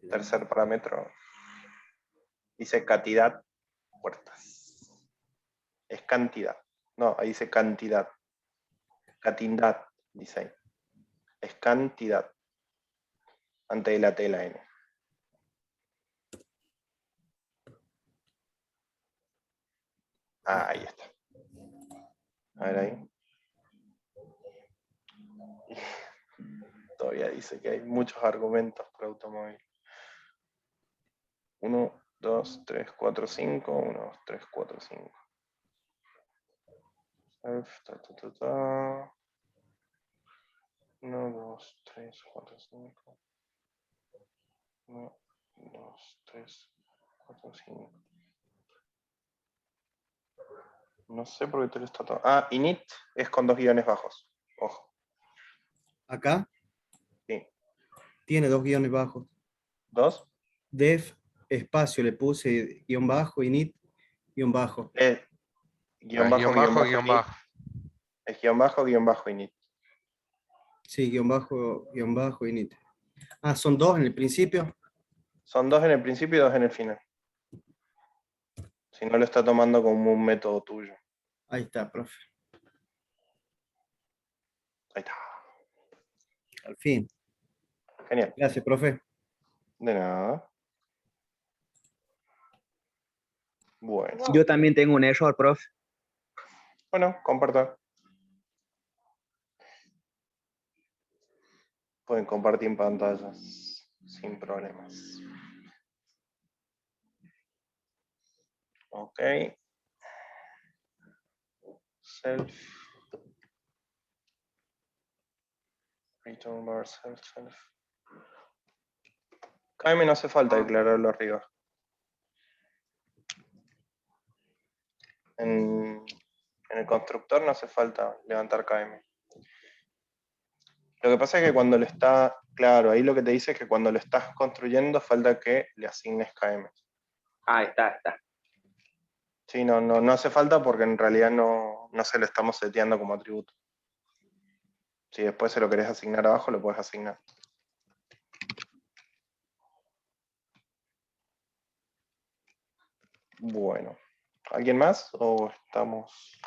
Tercer parámetro. Dice cantidad puertas. Es cantidad. No, ahí dice cantidad. Catindad, dice ahí. Es cantidad. Antes de la T, la N. Ah, ahí está. A ver ahí. Todavía dice que hay muchos argumentos para automóvil. 1, 2, 3, 4, 5. 1, 2, 3, 4, 5. Self, 1, 2, 3, 4, 5. 1, 2, 3, 4, 5. No sé por qué te lo está tomando. Ah, init es con 2 guiones bajos. Ojo. Acá Sí. tiene 2 guiones bajos. ¿2? Def, espacio, le puse guión bajo, init, guión bajo. Guión bajo, guión init. bajo. Es guión bajo, init. Sí, guión bajo, init. Ah, son 2 en el principio. Son 2 en el principio y 2 en el final. Si no lo está tomando como un método tuyo. Ahí está, profe. Ahí está. Al fin. Genial. Gracias, profe. De nada. Bueno. Yo también tengo un error, profe. Bueno, compartan. Pueden compartir pantallas sin problemas. Ok. Self. Return bar self. KM no hace falta declararlo arriba. En el constructor no hace falta levantar KM. Lo que pasa es que cuando lo está, claro, ahí lo que te dice es que cuando lo estás construyendo falta que le asignes KM. Ah, está. Sí, no hace falta porque en realidad no se lo estamos seteando como atributo. Si después se lo querés asignar abajo, lo puedes asignar. Bueno, ¿alguien más o estamos?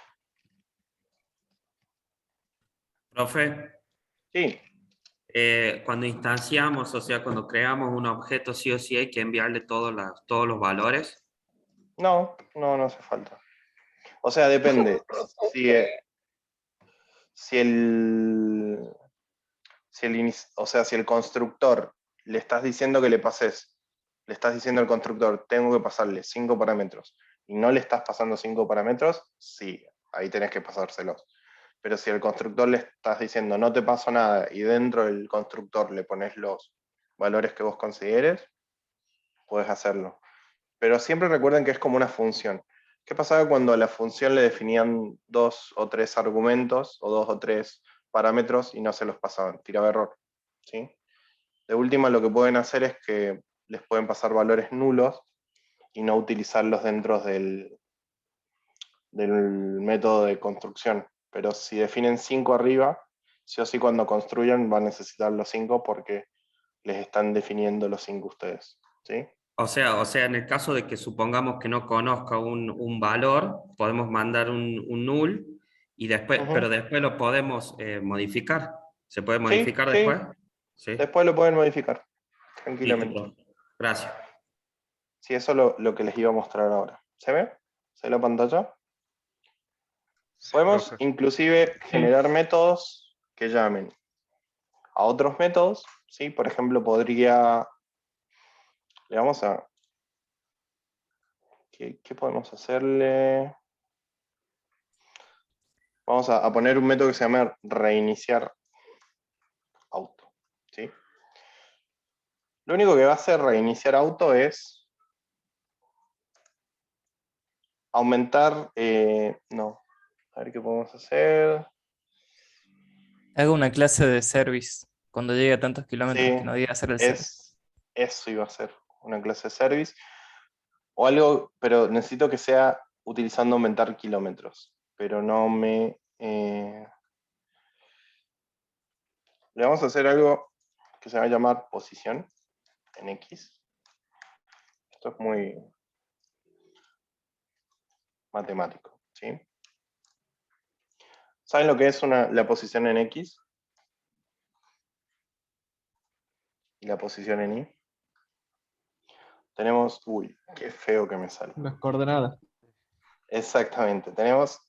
Profe, Sí. Cuando instanciamos, o sea, cuando creamos un objeto, sí o sí hay que enviarle todos los valores. No hace falta. O sea, depende. Si el constructor le estás diciendo que le pases, le estás diciendo al constructor, tengo que pasarle 5 parámetros, y no le estás pasando 5 parámetros, sí, ahí tenés que pasárselos. Pero si al constructor le estás diciendo, no te paso nada, y dentro del constructor le pones los valores que vos consideres, puedes hacerlo. Pero siempre recuerden que es como una función. ¿Qué pasaba cuando a la función le definían 2 o 3 argumentos o 2 o 3 parámetros y no se los pasaban? Tiraba error. ¿Sí? De última, lo que pueden hacer es que les pueden pasar valores nulos y no utilizarlos dentro del método de construcción. Pero si definen 5 arriba, sí o sí cuando construyan van a necesitar los 5 porque les están definiendo los 5 ustedes. ¿Sí? O sea, en el caso de que supongamos que no conozca un valor, podemos mandar un null y después, pero después lo podemos modificar. ¿Se puede modificar Sí. después? Sí. Después lo pueden modificar Listo, tranquilamente. profe. Gracias. Sí, eso es lo que les iba a mostrar ahora. ¿Se ve? ¿Se ve la pantalla? Podemos inclusive generar métodos que llamen a otros métodos, ¿sí? Por ejemplo, le vamos a, ¿qué podemos hacerle? Vamos a poner un método que se llama reiniciar auto, ¿sí? Lo único que va a hacer reiniciar auto es aumentar, a ver qué podemos hacer. Hago una clase de service cuando llegue a tantos kilómetros Sí, que no diga hacer el service. eso iba a ser, una clase de service. O algo, pero necesito que sea utilizando aumentar kilómetros. Pero no me... le vamos a hacer algo que se va a llamar posición en X. Esto es muy matemático, ¿sí? ¿Saben lo que es la posición en X? Y la posición en Y. Tenemos, uy, qué feo que me sale. Las coordenadas. Exactamente, tenemos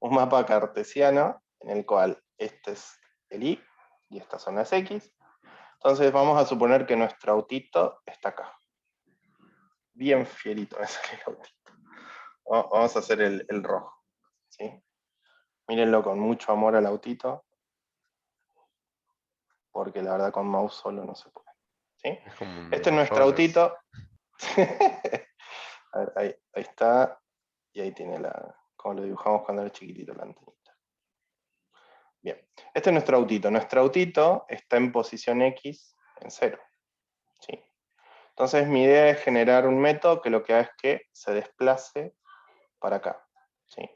un mapa cartesiano en el cual este es el Y y estas son las X. Entonces vamos a suponer que nuestro autito está acá. Bien fierito me sale el autito. Vamos a hacer el rojo. ¿Sí? Mírenlo con mucho amor al autito. Porque la verdad con mouse solo no se puede. ¿Sí? Este es nuestro autito. A ver, ahí está. Y ahí tiene como lo dibujamos cuando era chiquitito la antenita. Bien, este es nuestro autito. Nuestro autito está en posición X en 0. ¿Sí? Entonces mi idea es generar un método que lo que haga es que se desplace para acá. ¿Sí?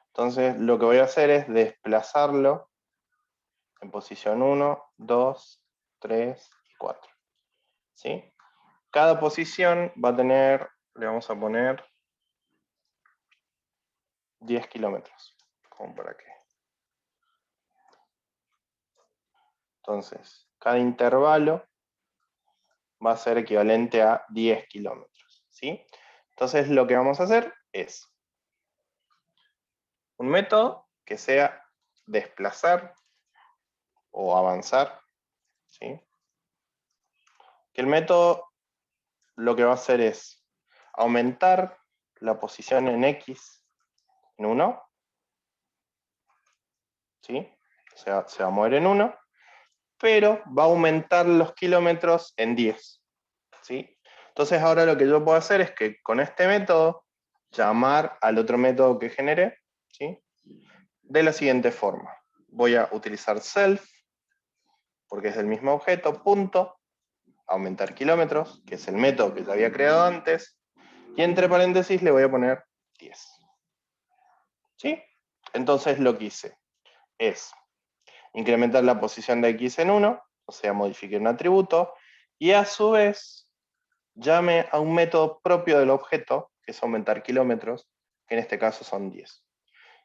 Entonces lo que voy a hacer es desplazarlo en posición 1, 2, 3 y 4. ¿Sí? Cada posición va a tener, le vamos a poner 10 kilómetros. Como para qué. Entonces, cada intervalo va a ser equivalente a 10 kilómetros. ¿Sí? Entonces lo que vamos a hacer es un método que sea desplazar o avanzar. ¿Sí? Que el método lo que va a hacer es, aumentar la posición en X en 1, ¿sí? O sea, se va a mover en 1, pero va a aumentar los kilómetros en 10, ¿sí? Entonces ahora lo que yo puedo hacer es que con este método llamar al otro método que generé, ¿sí? De la siguiente forma. Voy a utilizar self, porque es del mismo objeto, punto, aumentar kilómetros, que es el método que ya había creado antes, y entre paréntesis le voy a poner 10. ¿Sí? Entonces lo que hice es incrementar la posición de X en 1, o sea, modifique un atributo, y a su vez llame a un método propio del objeto, que es aumentar kilómetros, que en este caso son 10.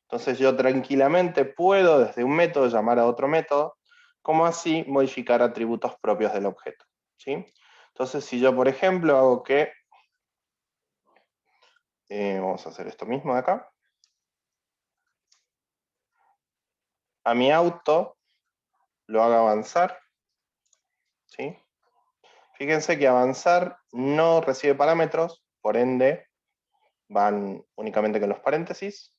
Entonces yo tranquilamente puedo desde un método llamar a otro método, como así modificar atributos propios del objeto, ¿sí? Entonces si yo, por ejemplo, hago que, vamos a hacer esto mismo de acá, a mi auto lo haga avanzar, ¿sí? Fíjense que avanzar no recibe parámetros, por ende van únicamente con los paréntesis,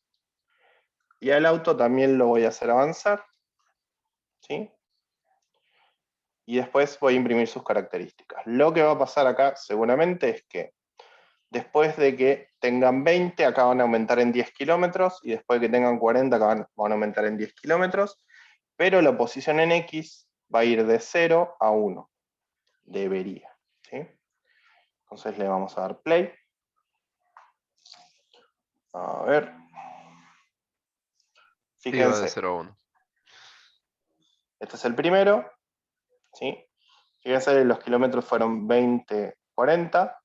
y al auto también lo voy a hacer avanzar, ¿sí? Y después voy a imprimir sus características. Lo que va a pasar acá seguramente es que después de que tengan 20, acá van a aumentar en 10 kilómetros, y después de que tengan 40, acá van a aumentar en 10 kilómetros, pero la posición en X va a ir de 0 a 1. Debería, ¿sí? Entonces le vamos a dar play. A ver. Iba de Fíjense. 0 a 1. Este es el primero, ¿sí? Fíjense, los kilómetros fueron 20, 40.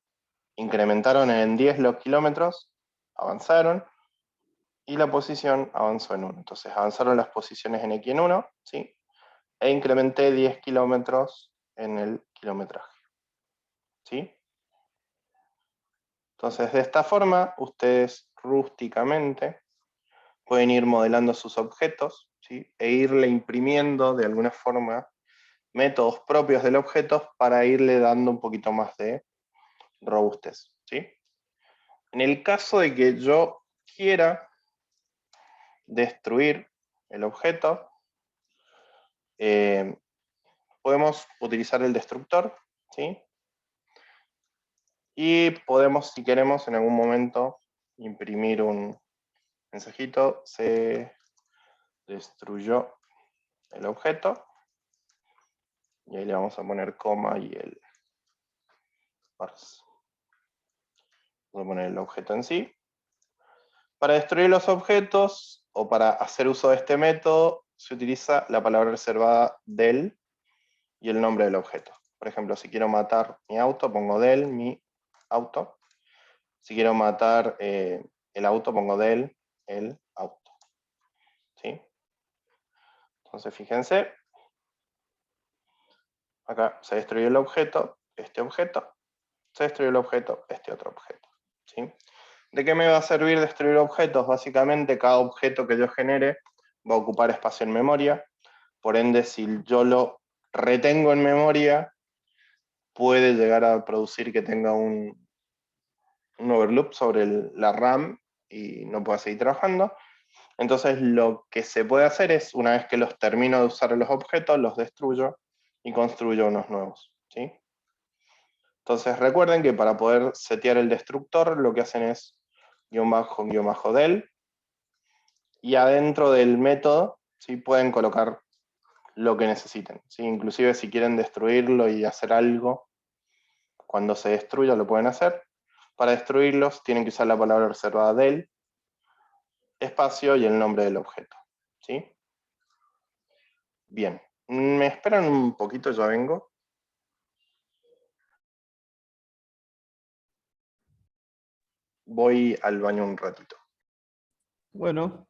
Incrementaron en 10 los kilómetros, avanzaron, y la posición avanzó en 1. Entonces avanzaron las posiciones en X en 1, ¿sí? E incrementé 10 kilómetros en el kilometraje, ¿sí? Entonces de esta forma, ustedes rústicamente pueden ir modelando sus objetos, ¿sí? E irle imprimiendo de alguna forma métodos propios del objeto para irle dando un poquito más de robustez, ¿sí? En el caso de que yo quiera destruir el objeto, podemos utilizar el destructor, ¿sí? Y podemos, si queremos, en algún momento imprimir un mensajito, se destruyó el objeto, y ahí le vamos a poner coma y el parse. Vamos a poner el objeto en sí. Para destruir los objetos, o para hacer uso de este método, se utiliza la palabra reservada del y el nombre del objeto. Por ejemplo, si quiero matar mi auto, pongo del mi auto. Si quiero matar el auto, pongo del el auto, ¿sí? Entonces, fíjense, acá se destruyó el objeto, este objeto, se destruyó el objeto, este otro objeto, ¿sí? ¿De qué me va a servir destruir objetos? Básicamente, cada objeto que yo genere va a ocupar espacio en memoria, por ende, si yo lo retengo en memoria, puede llegar a producir que tenga un overloop sobre la RAM y no pueda seguir trabajando. Entonces lo que se puede hacer es, una vez que los termino de usar los objetos, los destruyo y construyo unos nuevos, ¿sí? Entonces recuerden que para poder setear el destructor, lo que hacen es guión bajo del, y adentro del método, ¿sí? Pueden colocar lo que necesiten, ¿sí? Inclusive si quieren destruirlo y hacer algo, cuando se destruya lo pueden hacer. Para destruirlos tienen que usar la palabra reservada del, espacio y el nombre del objeto, ¿sí? Bien, me esperan un poquito, ya vengo. Voy al baño un ratito. Bueno,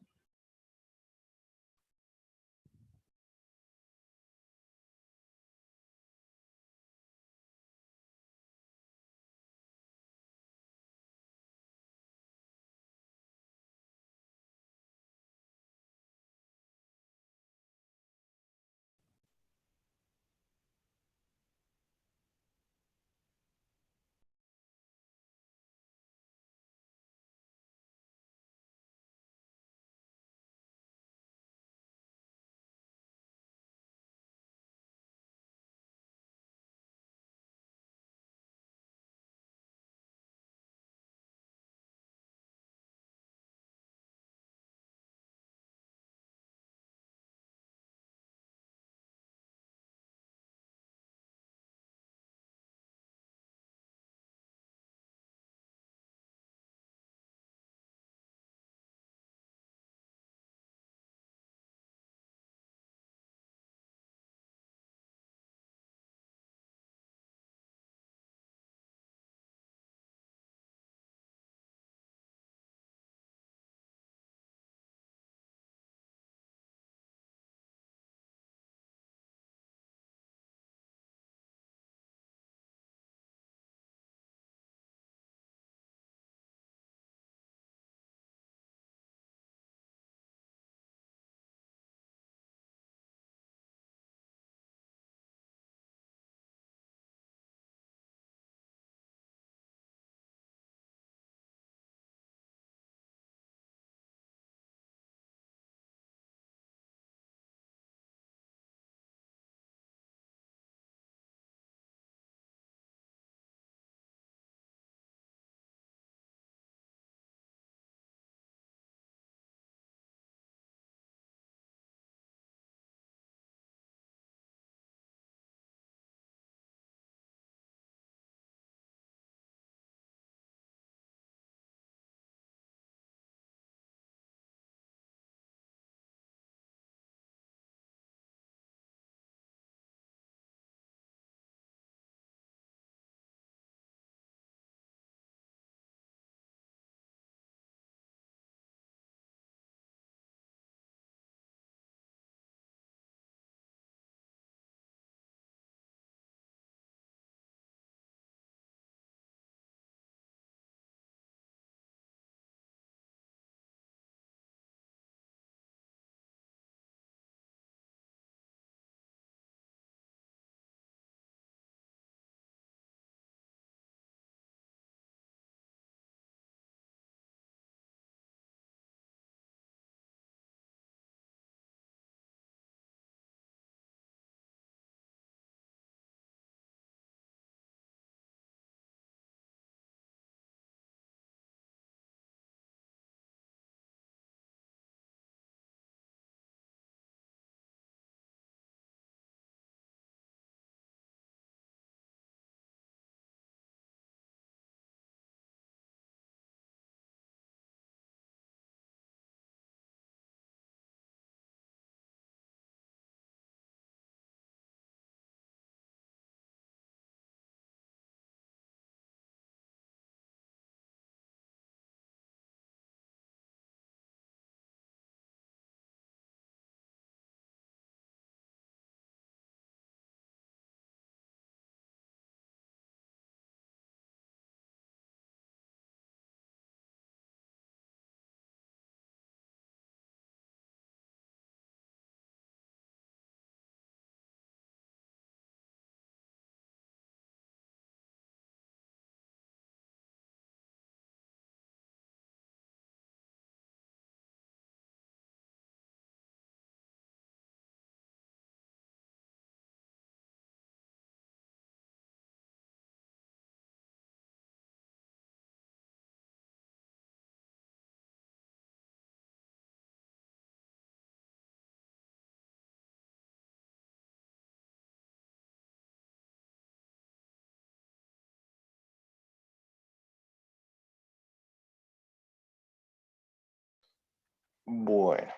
Bueno,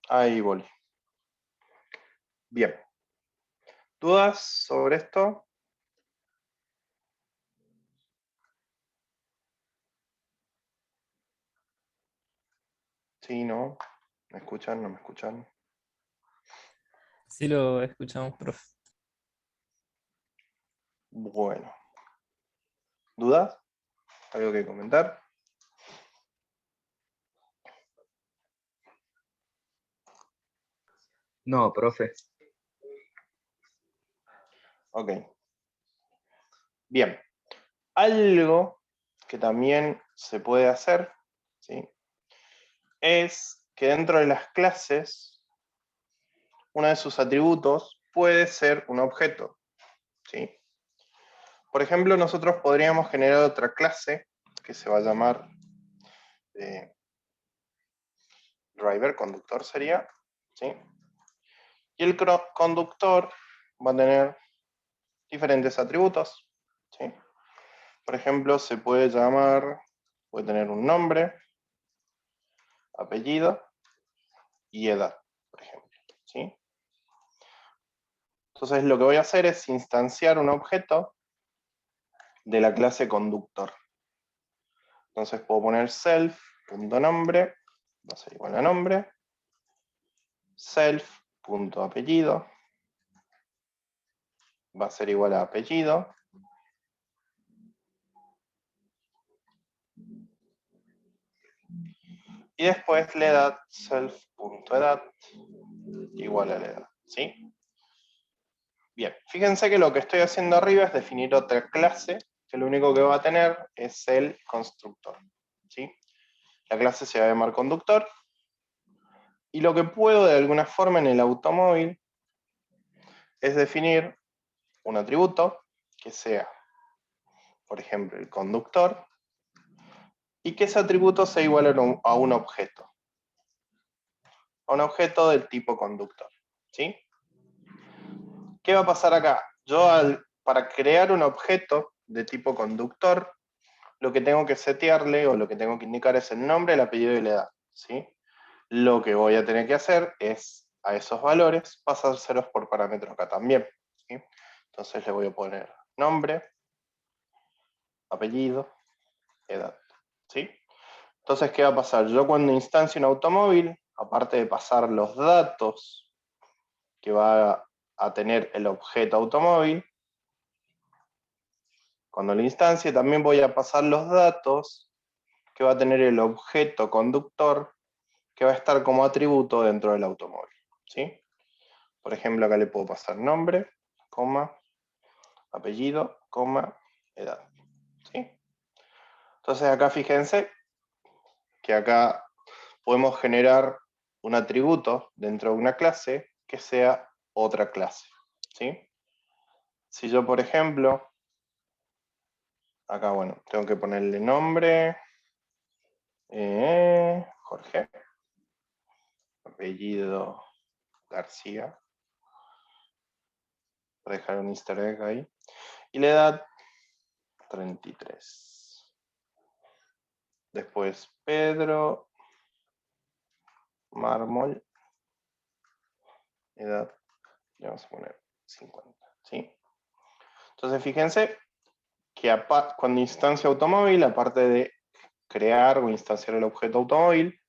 ahí volví. Bien. ¿Dudas sobre esto? Sí, no. ¿Me escuchan? ¿No me escuchan? Sí lo escuchamos, profe. Bueno. ¿Dudas? ¿Algo que comentar? No, profe. Ok. Bien. Algo que también se puede hacer, ¿sí? Es que dentro de las clases, uno de sus atributos puede ser un objeto, ¿sí? Por ejemplo, nosotros podríamos generar otra clase que se va a llamar driver, conductor sería, ¿sí? Y el conductor va a tener diferentes atributos, ¿sí? Por ejemplo, se puede llamar, puede tener un nombre, apellido y edad, por ejemplo, ¿sí? Entonces lo que voy a hacer es instanciar un objeto de la clase conductor. Entonces puedo poner self.nombre, va a ser igual a nombre, self.apellido, va a ser igual a apellido, y después la edad, self.edad, igual a la edad, ¿sí? Bien, fíjense que lo que estoy haciendo arriba es definir otra clase, que lo único que va a tener es el constructor, ¿sí? La clase se va a llamar conductor, y lo que puedo de alguna forma en el automóvil es definir un atributo que sea, por ejemplo, el conductor, y que ese atributo sea igual a un objeto. A un objeto del tipo conductor, ¿sí? ¿Qué va a pasar acá? Yo para crear un objeto de tipo conductor, lo que tengo que setearle o lo que tengo que indicar es el nombre, el apellido y la edad, ¿sí? Lo que voy a tener que hacer es a esos valores pasárselos por parámetro acá también, ¿sí? Entonces le voy a poner nombre, apellido, edad, ¿sí? Entonces, ¿qué va a pasar? Yo cuando instancio un automóvil, aparte de pasar los datos que va a tener el objeto automóvil, cuando lo instancie también voy a pasar los datos que va a tener el objeto conductor que va a estar como atributo dentro del automóvil, ¿sí? Por ejemplo, acá le puedo pasar nombre, coma, apellido, coma, edad, ¿sí? Entonces acá fíjense que acá podemos generar un atributo dentro de una clase que sea otra clase, ¿sí? Si yo, por ejemplo, acá, bueno, tengo que ponerle nombre, Jorge, apellido García, para dejar un easter egg ahí, y la edad, 33. Después Pedro Mármol, edad, le vamos a poner 50, ¿sí? Entonces fíjense que cuando instancia automóvil, aparte de crear o instanciar el objeto automóvil,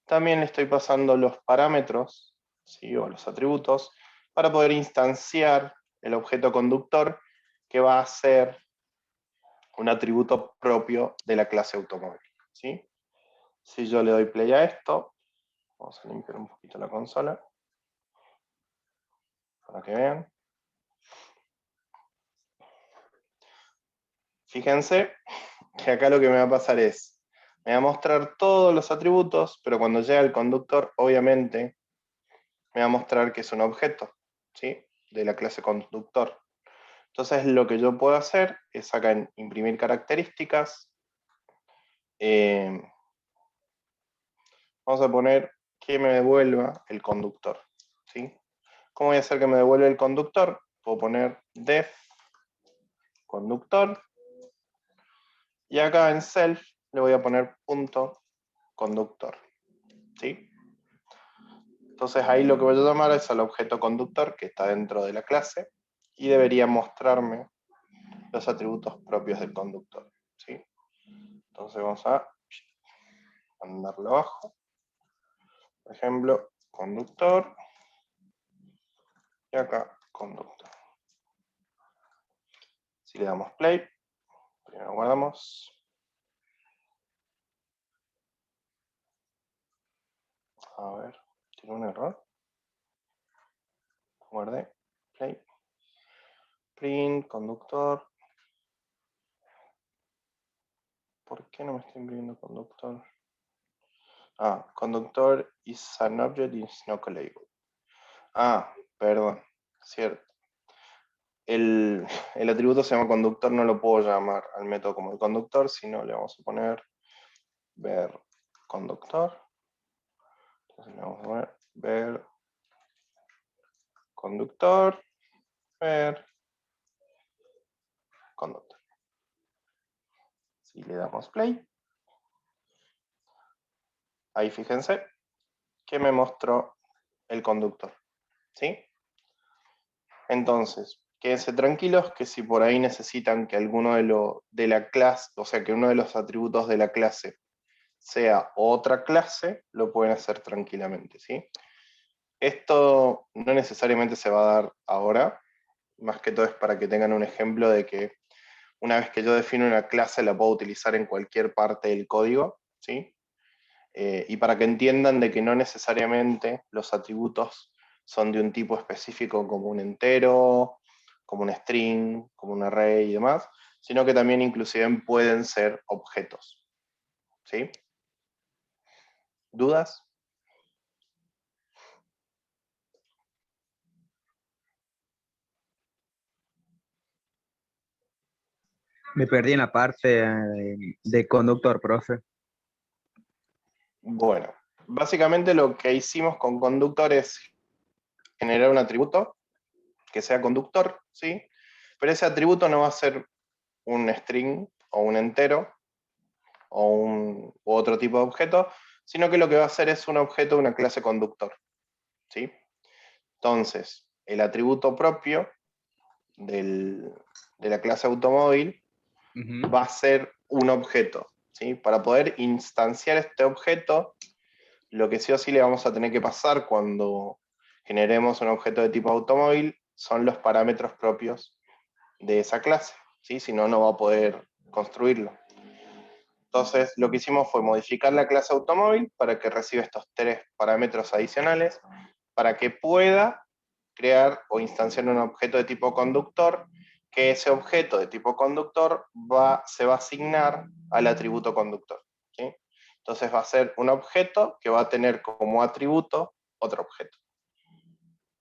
también le estoy pasando los parámetros, ¿sí? O los atributos, para poder instanciar el objeto conductor, que va a ser un atributo propio de la clase automóvil, ¿sí? Si yo le doy play a esto, vamos a limpiar un poquito la consola, para que vean. Fíjense que acá lo que me va a pasar es, me va a mostrar todos los atributos, pero cuando llega el conductor, obviamente, me va a mostrar que es un objeto, ¿sí? De la clase conductor. Entonces lo que yo puedo hacer es acá en imprimir características, vamos a poner que me devuelva el conductor, ¿sí? ¿Cómo voy a hacer que me devuelva el conductor? Puedo poner def conductor, y acá en self le voy a poner punto conductor, ¿sí? Entonces ahí lo que voy a llamar es al objeto conductor que está dentro de la clase y debería mostrarme los atributos propios del conductor, ¿sí? Entonces vamos a mandarlo abajo. Por ejemplo, conductor. Y acá, conductor. Si le damos play, primero guardamos. A ver, tiene un error. Guardé, play. Print, conductor. ¿Por qué no me está imprimiendo conductor? Ah, conductor is an object is not callable. Ah, perdón, cierto. El atributo se llama conductor, no lo puedo llamar al método como el conductor, sino le vamos a poner ver conductor. Entonces le vamos a poner ver conductor, ver conductor. Si le damos play, ahí fíjense que me mostró el conductor, ¿sí? Entonces, quédense tranquilos que si por ahí necesitan que alguno de la clase, o sea, que uno de los atributos de la clase sea otra clase, lo pueden hacer tranquilamente, ¿sí? Esto no necesariamente se va a dar ahora, más que todo es para que tengan un ejemplo de que una vez que yo defino una clase la puedo utilizar en cualquier parte del código, ¿sí? Y para que entiendan de que no necesariamente los atributos son de un tipo específico como un entero, como un string, como un array y demás, sino que también inclusive pueden ser objetos, ¿sí? ¿Dudas? Me perdí en la parte de conductor, profe. Bueno, básicamente lo que hicimos con conductor es generar un atributo que sea conductor, ¿sí? Pero ese atributo no va a ser un string o un entero u otro tipo de objeto, sino que lo que va a hacer es un objeto de una clase conductor, ¿sí? Entonces, el atributo propio de la clase automóvil va a ser un objeto, ¿sí? Para poder instanciar este objeto, lo que sí o sí le vamos a tener que pasar cuando generemos un objeto de tipo automóvil son los parámetros propios de esa clase, ¿sí? Si no, no va a poder construirlo. Entonces, lo que hicimos fue modificar la clase automóvil para que reciba estos 3 parámetros adicionales, para que pueda crear o instanciar un objeto de tipo conductor, que ese objeto de tipo conductor se va a asignar al atributo conductor, ¿sí? Entonces va a ser un objeto que va a tener como atributo otro objeto,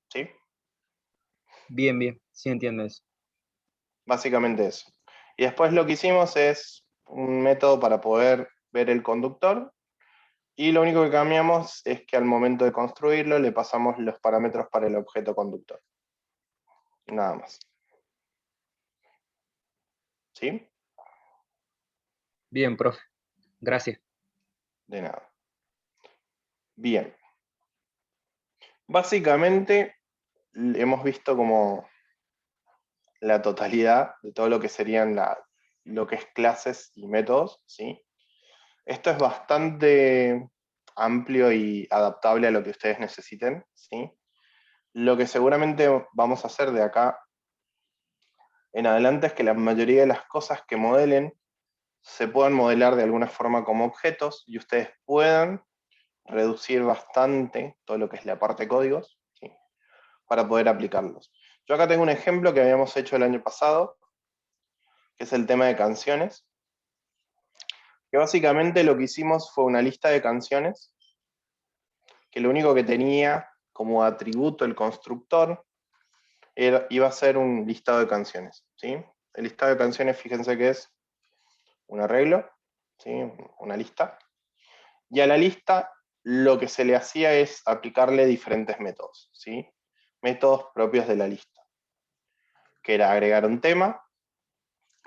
¿sí? Bien, bien, sí entiendo eso. Básicamente eso. Y después lo que hicimos es un método para poder ver el conductor, y lo único que cambiamos es que al momento de construirlo le pasamos los parámetros para el objeto conductor. Nada más. ¿Sí? Bien, profe. Gracias. De nada. Bien. Básicamente hemos visto como la totalidad de todo lo que serían lo que es clases y métodos, ¿sí? Esto es bastante amplio y adaptable a lo que ustedes necesiten, ¿sí? Lo que seguramente vamos a hacer de acá en adelante es que la mayoría de las cosas que modelen se puedan modelar de alguna forma como objetos y ustedes puedan reducir bastante todo lo que es la parte de códigos, ¿sí? Para poder aplicarlos. Yo acá tengo un ejemplo que habíamos hecho el año pasado, que es el tema de canciones, que básicamente lo que hicimos fue una lista de canciones, que lo único que tenía como atributo el constructor iba a ser un listado de canciones, ¿sí? El listado de canciones, fíjense que es un arreglo, ¿sí? Una lista, y a la lista lo que se le hacía es aplicarle diferentes métodos, ¿sí? Métodos propios de la lista, que era agregar un tema,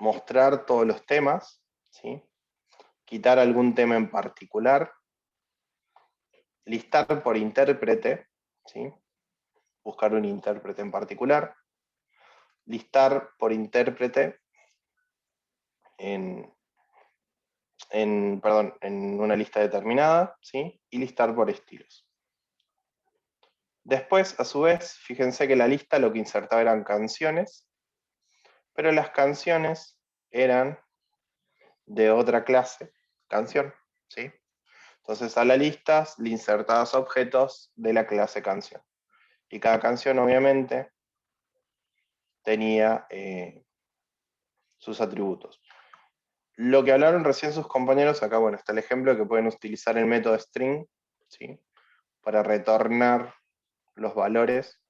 mostrar todos los temas, ¿sí? Quitar algún tema en particular, listar por intérprete, ¿sí? Buscar un intérprete en particular, listar por intérprete en una lista determinada, ¿sí? Y listar por estilos. Después, a su vez, fíjense que la lista lo que insertaba eran canciones, pero las canciones eran de otra clase, canción, ¿sí? Entonces a la lista le insertabas objetos de la clase canción. Y cada canción, obviamente, tenía sus atributos. Lo que hablaron recién sus compañeros, acá bueno, está el ejemplo que pueden utilizar el método string, ¿sí? Para retornar los valores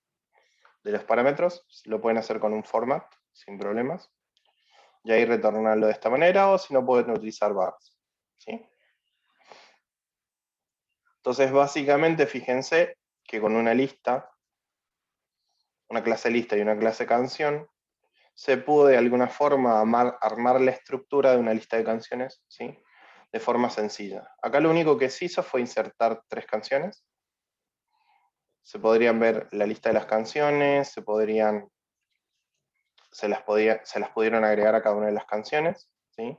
de los parámetros. Lo pueden hacer con un format, sin problemas. Y ahí retornarlo de esta manera, o si no pueden utilizar bars, ¿sí? Entonces, básicamente, fíjense que con una lista, una clase lista y una clase canción, se pudo de alguna forma armar la estructura de una lista de canciones, ¿sí? De forma sencilla. Acá lo único que se hizo fue insertar 3 canciones. Se podrían ver la lista de las canciones, se las pudieron agregar a cada una de las canciones, ¿sí?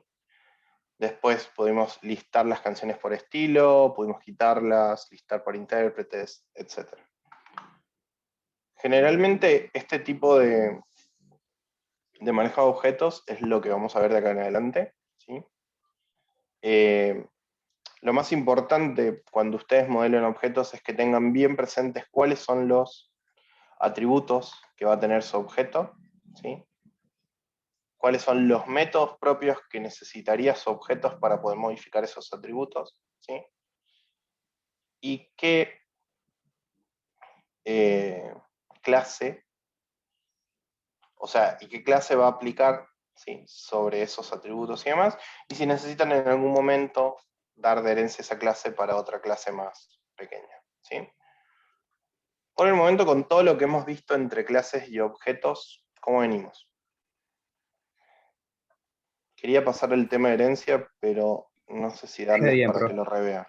Después pudimos listar las canciones por estilo, pudimos quitarlas, listar por intérpretes, etc. Generalmente este tipo de manejo de objetos es lo que vamos a ver de acá en adelante, ¿sí? Lo más importante cuando ustedes modelen objetos es que tengan bien presentes cuáles son los atributos que va a tener su objeto, ¿sí? Cuáles son los métodos propios que necesitaría su objeto para poder modificar esos atributos, ¿sí? Y qué clase, o sea, y qué clase va a aplicar, ¿sí? Sobre esos atributos y demás, y si necesitan en algún momento dar de herencia esa clase para otra clase más pequeña, ¿sí? Por el momento, con todo lo que hemos visto entre clases y objetos, ¿cómo venimos? Quería pasar el tema de herencia, pero no sé si darles bien, para que profe. lo revea.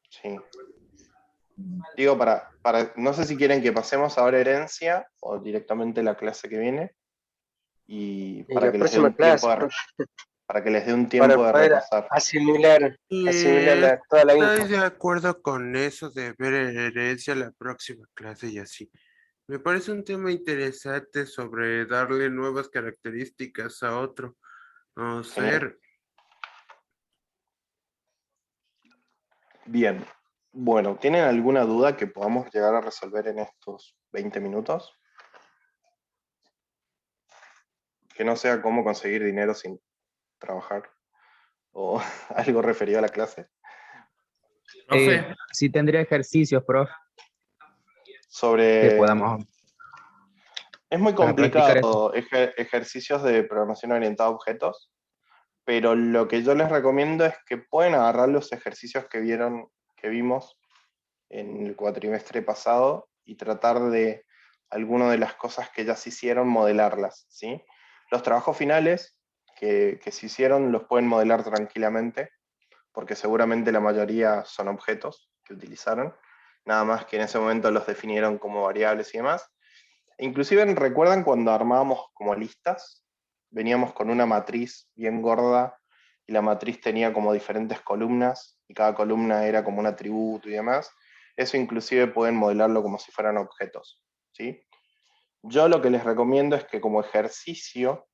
Sí. Digo, no sé si quieren que pasemos ahora herencia o directamente la clase que viene, y Y para la que les dé próxima un tiempo clase, de, para que les dé un para tiempo de poder repasar. asimilar toda la Estoy info. de acuerdo con eso de ver herencia la próxima clase y así. Me parece un tema interesante sobre darle nuevas características a otro ser. Bien. Bueno, ¿tienen alguna duda que podamos llegar a resolver en estos 20 minutos? Que no sea cómo conseguir dinero sin trabajar o algo referido a la clase. Sí tendría ejercicios, profe, que Sobre... podamos Es muy para practicar eso. complicado ejercicios de programación orientada a objetos, pero lo que yo les recomiendo es que pueden agarrar los ejercicios que vimos en el cuatrimestre pasado y tratar de alguna de las cosas que ya se hicieron, modelarlas, ¿sí? Los trabajos finales que se hicieron los pueden modelar tranquilamente, porque seguramente la mayoría son objetos que utilizaron, nada más que en ese momento los definieron como variables y demás. Inclusive recuerdan cuando armábamos como listas, veníamos con una matriz bien gorda y la matriz tenía como diferentes columnas y cada columna era como un atributo y demás. Eso inclusive pueden modelarlo como si fueran objetos, ¿sí? Yo lo que les recomiendo es que como ejercicio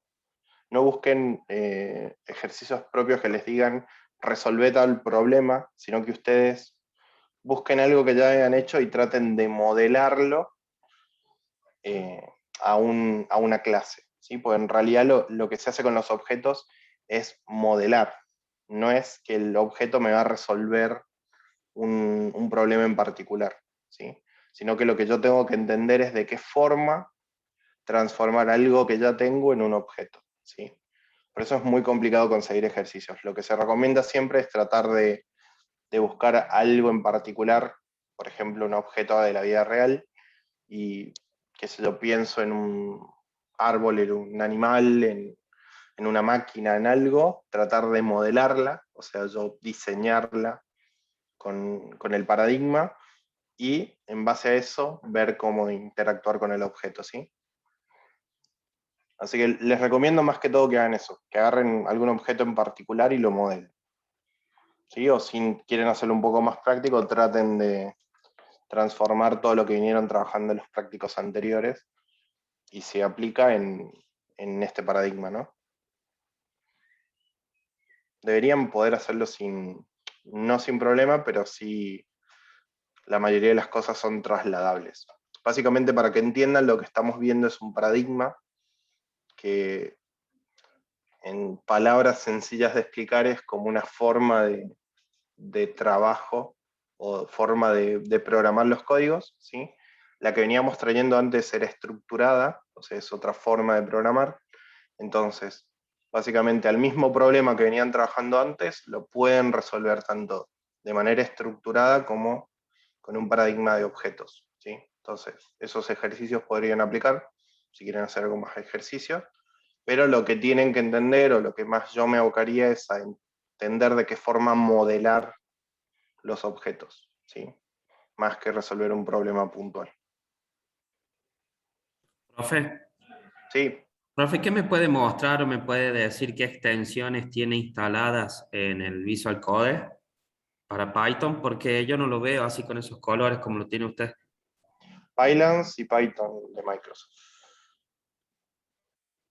no busquen ejercicios propios que les digan resolver tal problema, sino que ustedes busquen algo que ya hayan hecho y traten de modelarlo a una clase, ¿sí? Porque en realidad lo que se hace con los objetos es modelar, no es que el objeto me va a resolver un problema en particular, ¿sí? Sino que lo que yo tengo que entender es de qué forma transformar algo que ya tengo en un objeto, ¿sí? Por eso es muy complicado conseguir ejercicios. Lo que se recomienda siempre es tratar de buscar algo en particular, por ejemplo, un objeto de la vida real, y que se lo pienso en un árbol, en un animal, en una máquina, en algo, tratar de modelarla, o sea, yo diseñarla con el paradigma, y en base a eso ver cómo interactuar con el objeto, ¿sí? Así que les recomiendo más que todo que hagan eso, que agarren algún objeto en particular y lo modelen. ¿Sí? O si quieren hacerlo un poco más práctico, traten de transformar todo lo que vinieron trabajando en los prácticos anteriores y se aplica en este paradigma, ¿no? Deberían poder hacerlo no sin problema, pero sí la mayoría de las cosas son trasladables. Básicamente, para que entiendan, lo que estamos viendo es un paradigma que en palabras sencillas de explicar es como una forma de trabajo o forma de programar los códigos, ¿sí? La que veníamos trayendo antes era estructurada, o sea, es otra forma de programar. Entonces, básicamente al mismo problema que venían trabajando antes, lo pueden resolver tanto de manera estructurada como con un paradigma de objetos, ¿sí? Entonces, esos ejercicios podrían aplicar, si quieren hacer algo más ejercicio, pero lo que tienen que entender, o lo que más yo me abocaría, es a entender de qué forma modelar los objetos, ¿sí? Más que resolver un problema puntual. Profe, Sí. profe, ¿qué me puede mostrar o me puede decir qué extensiones tiene instaladas en el Visual Code para Python? Porque yo no lo veo así con esos colores como lo tiene usted. Pylance y Python de Microsoft.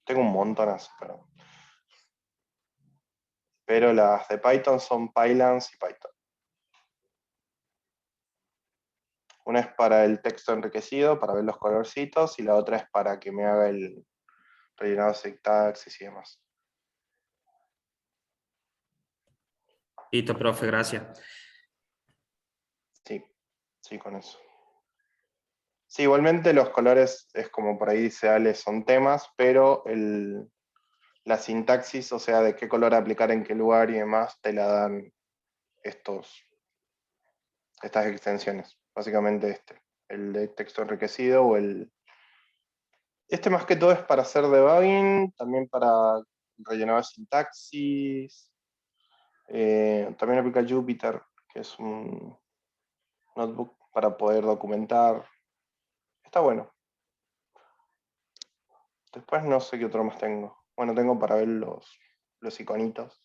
Tengo un montonazo, pero las de Python son Pylance y Python. Una es para el texto enriquecido, para ver los colorcitos, y la otra es para que me haga el rellenado de sintaxis y demás. Listo, profe, gracias. Sí, con eso. Sí, igualmente los colores, es como por ahí dice Ale, son temas, pero la sintaxis, o sea, de qué color aplicar en qué lugar y demás, te la dan estas extensiones. Básicamente el de texto enriquecido o el... Este más que todo es para hacer debugging, también para rellenar de sintaxis. También aplica Jupyter, que es un notebook para poder documentar. Está bueno. Después no sé qué otro más tengo. Bueno, tengo para ver los iconitos.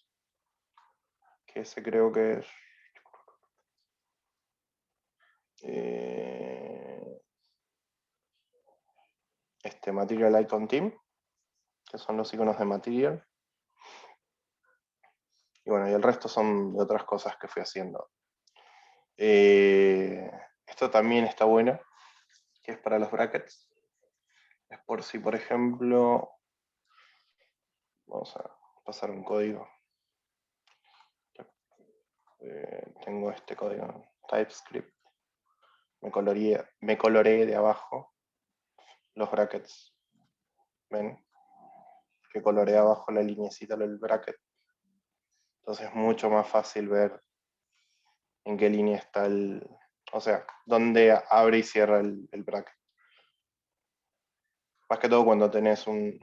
Que ese creo que es... Material Icon Team, que son los iconos de Material. Y bueno, y el resto son de otras cosas que fui haciendo. Esto también está bueno, que es para los brackets. Es por si, por ejemplo, vamos a pasar un código. Tengo este código TypeScript. Me coloreé de abajo los brackets. ¿Ven? Que coloreé abajo la linecita del bracket. Entonces es mucho más fácil ver en qué línea está o sea, dónde abre y cierra el bracket. Más que todo cuando tenés un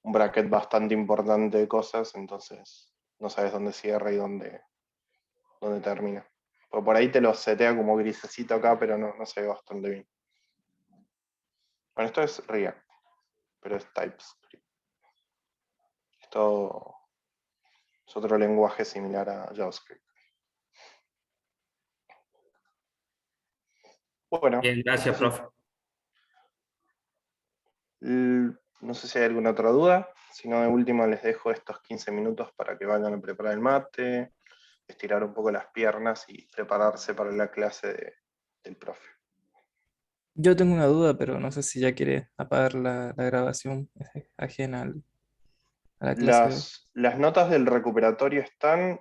bracket bastante importante de cosas, entonces no sabes dónde cierra y dónde termina. Porque por ahí te lo setea como grisecito acá, pero no se ve bastante bien. Bueno, esto es React, pero es TypeScript. Esto es otro lenguaje similar a JavaScript. Bueno. Bien, gracias, profe. No sé si hay alguna otra duda. Si no, de última les dejo estos 15 minutos para que vayan a preparar el mate, estirar un poco las piernas y prepararse para la clase del profe. Yo tengo una duda, pero no sé si ya quiere apagar la grabación ajena a la clase de hoy. Las notas del recuperatorio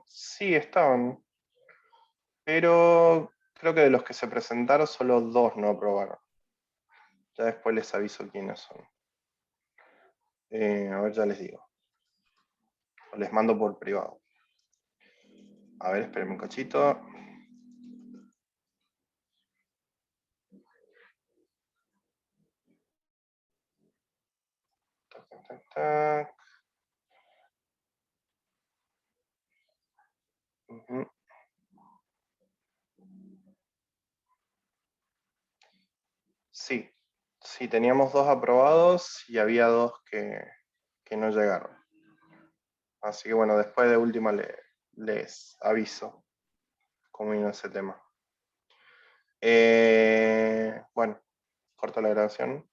sí estaban, pero creo que de los que se presentaron solo 2 no aprobaron. Ya después les aviso quiénes son. A ver, ya les digo. O les mando por privado. A ver, espérenme un cachito. Tac. Sí, sí, teníamos 2 aprobados y había 2 que no llegaron. Así que bueno, después de última les aviso cómo vino ese tema. Bueno, corto la grabación.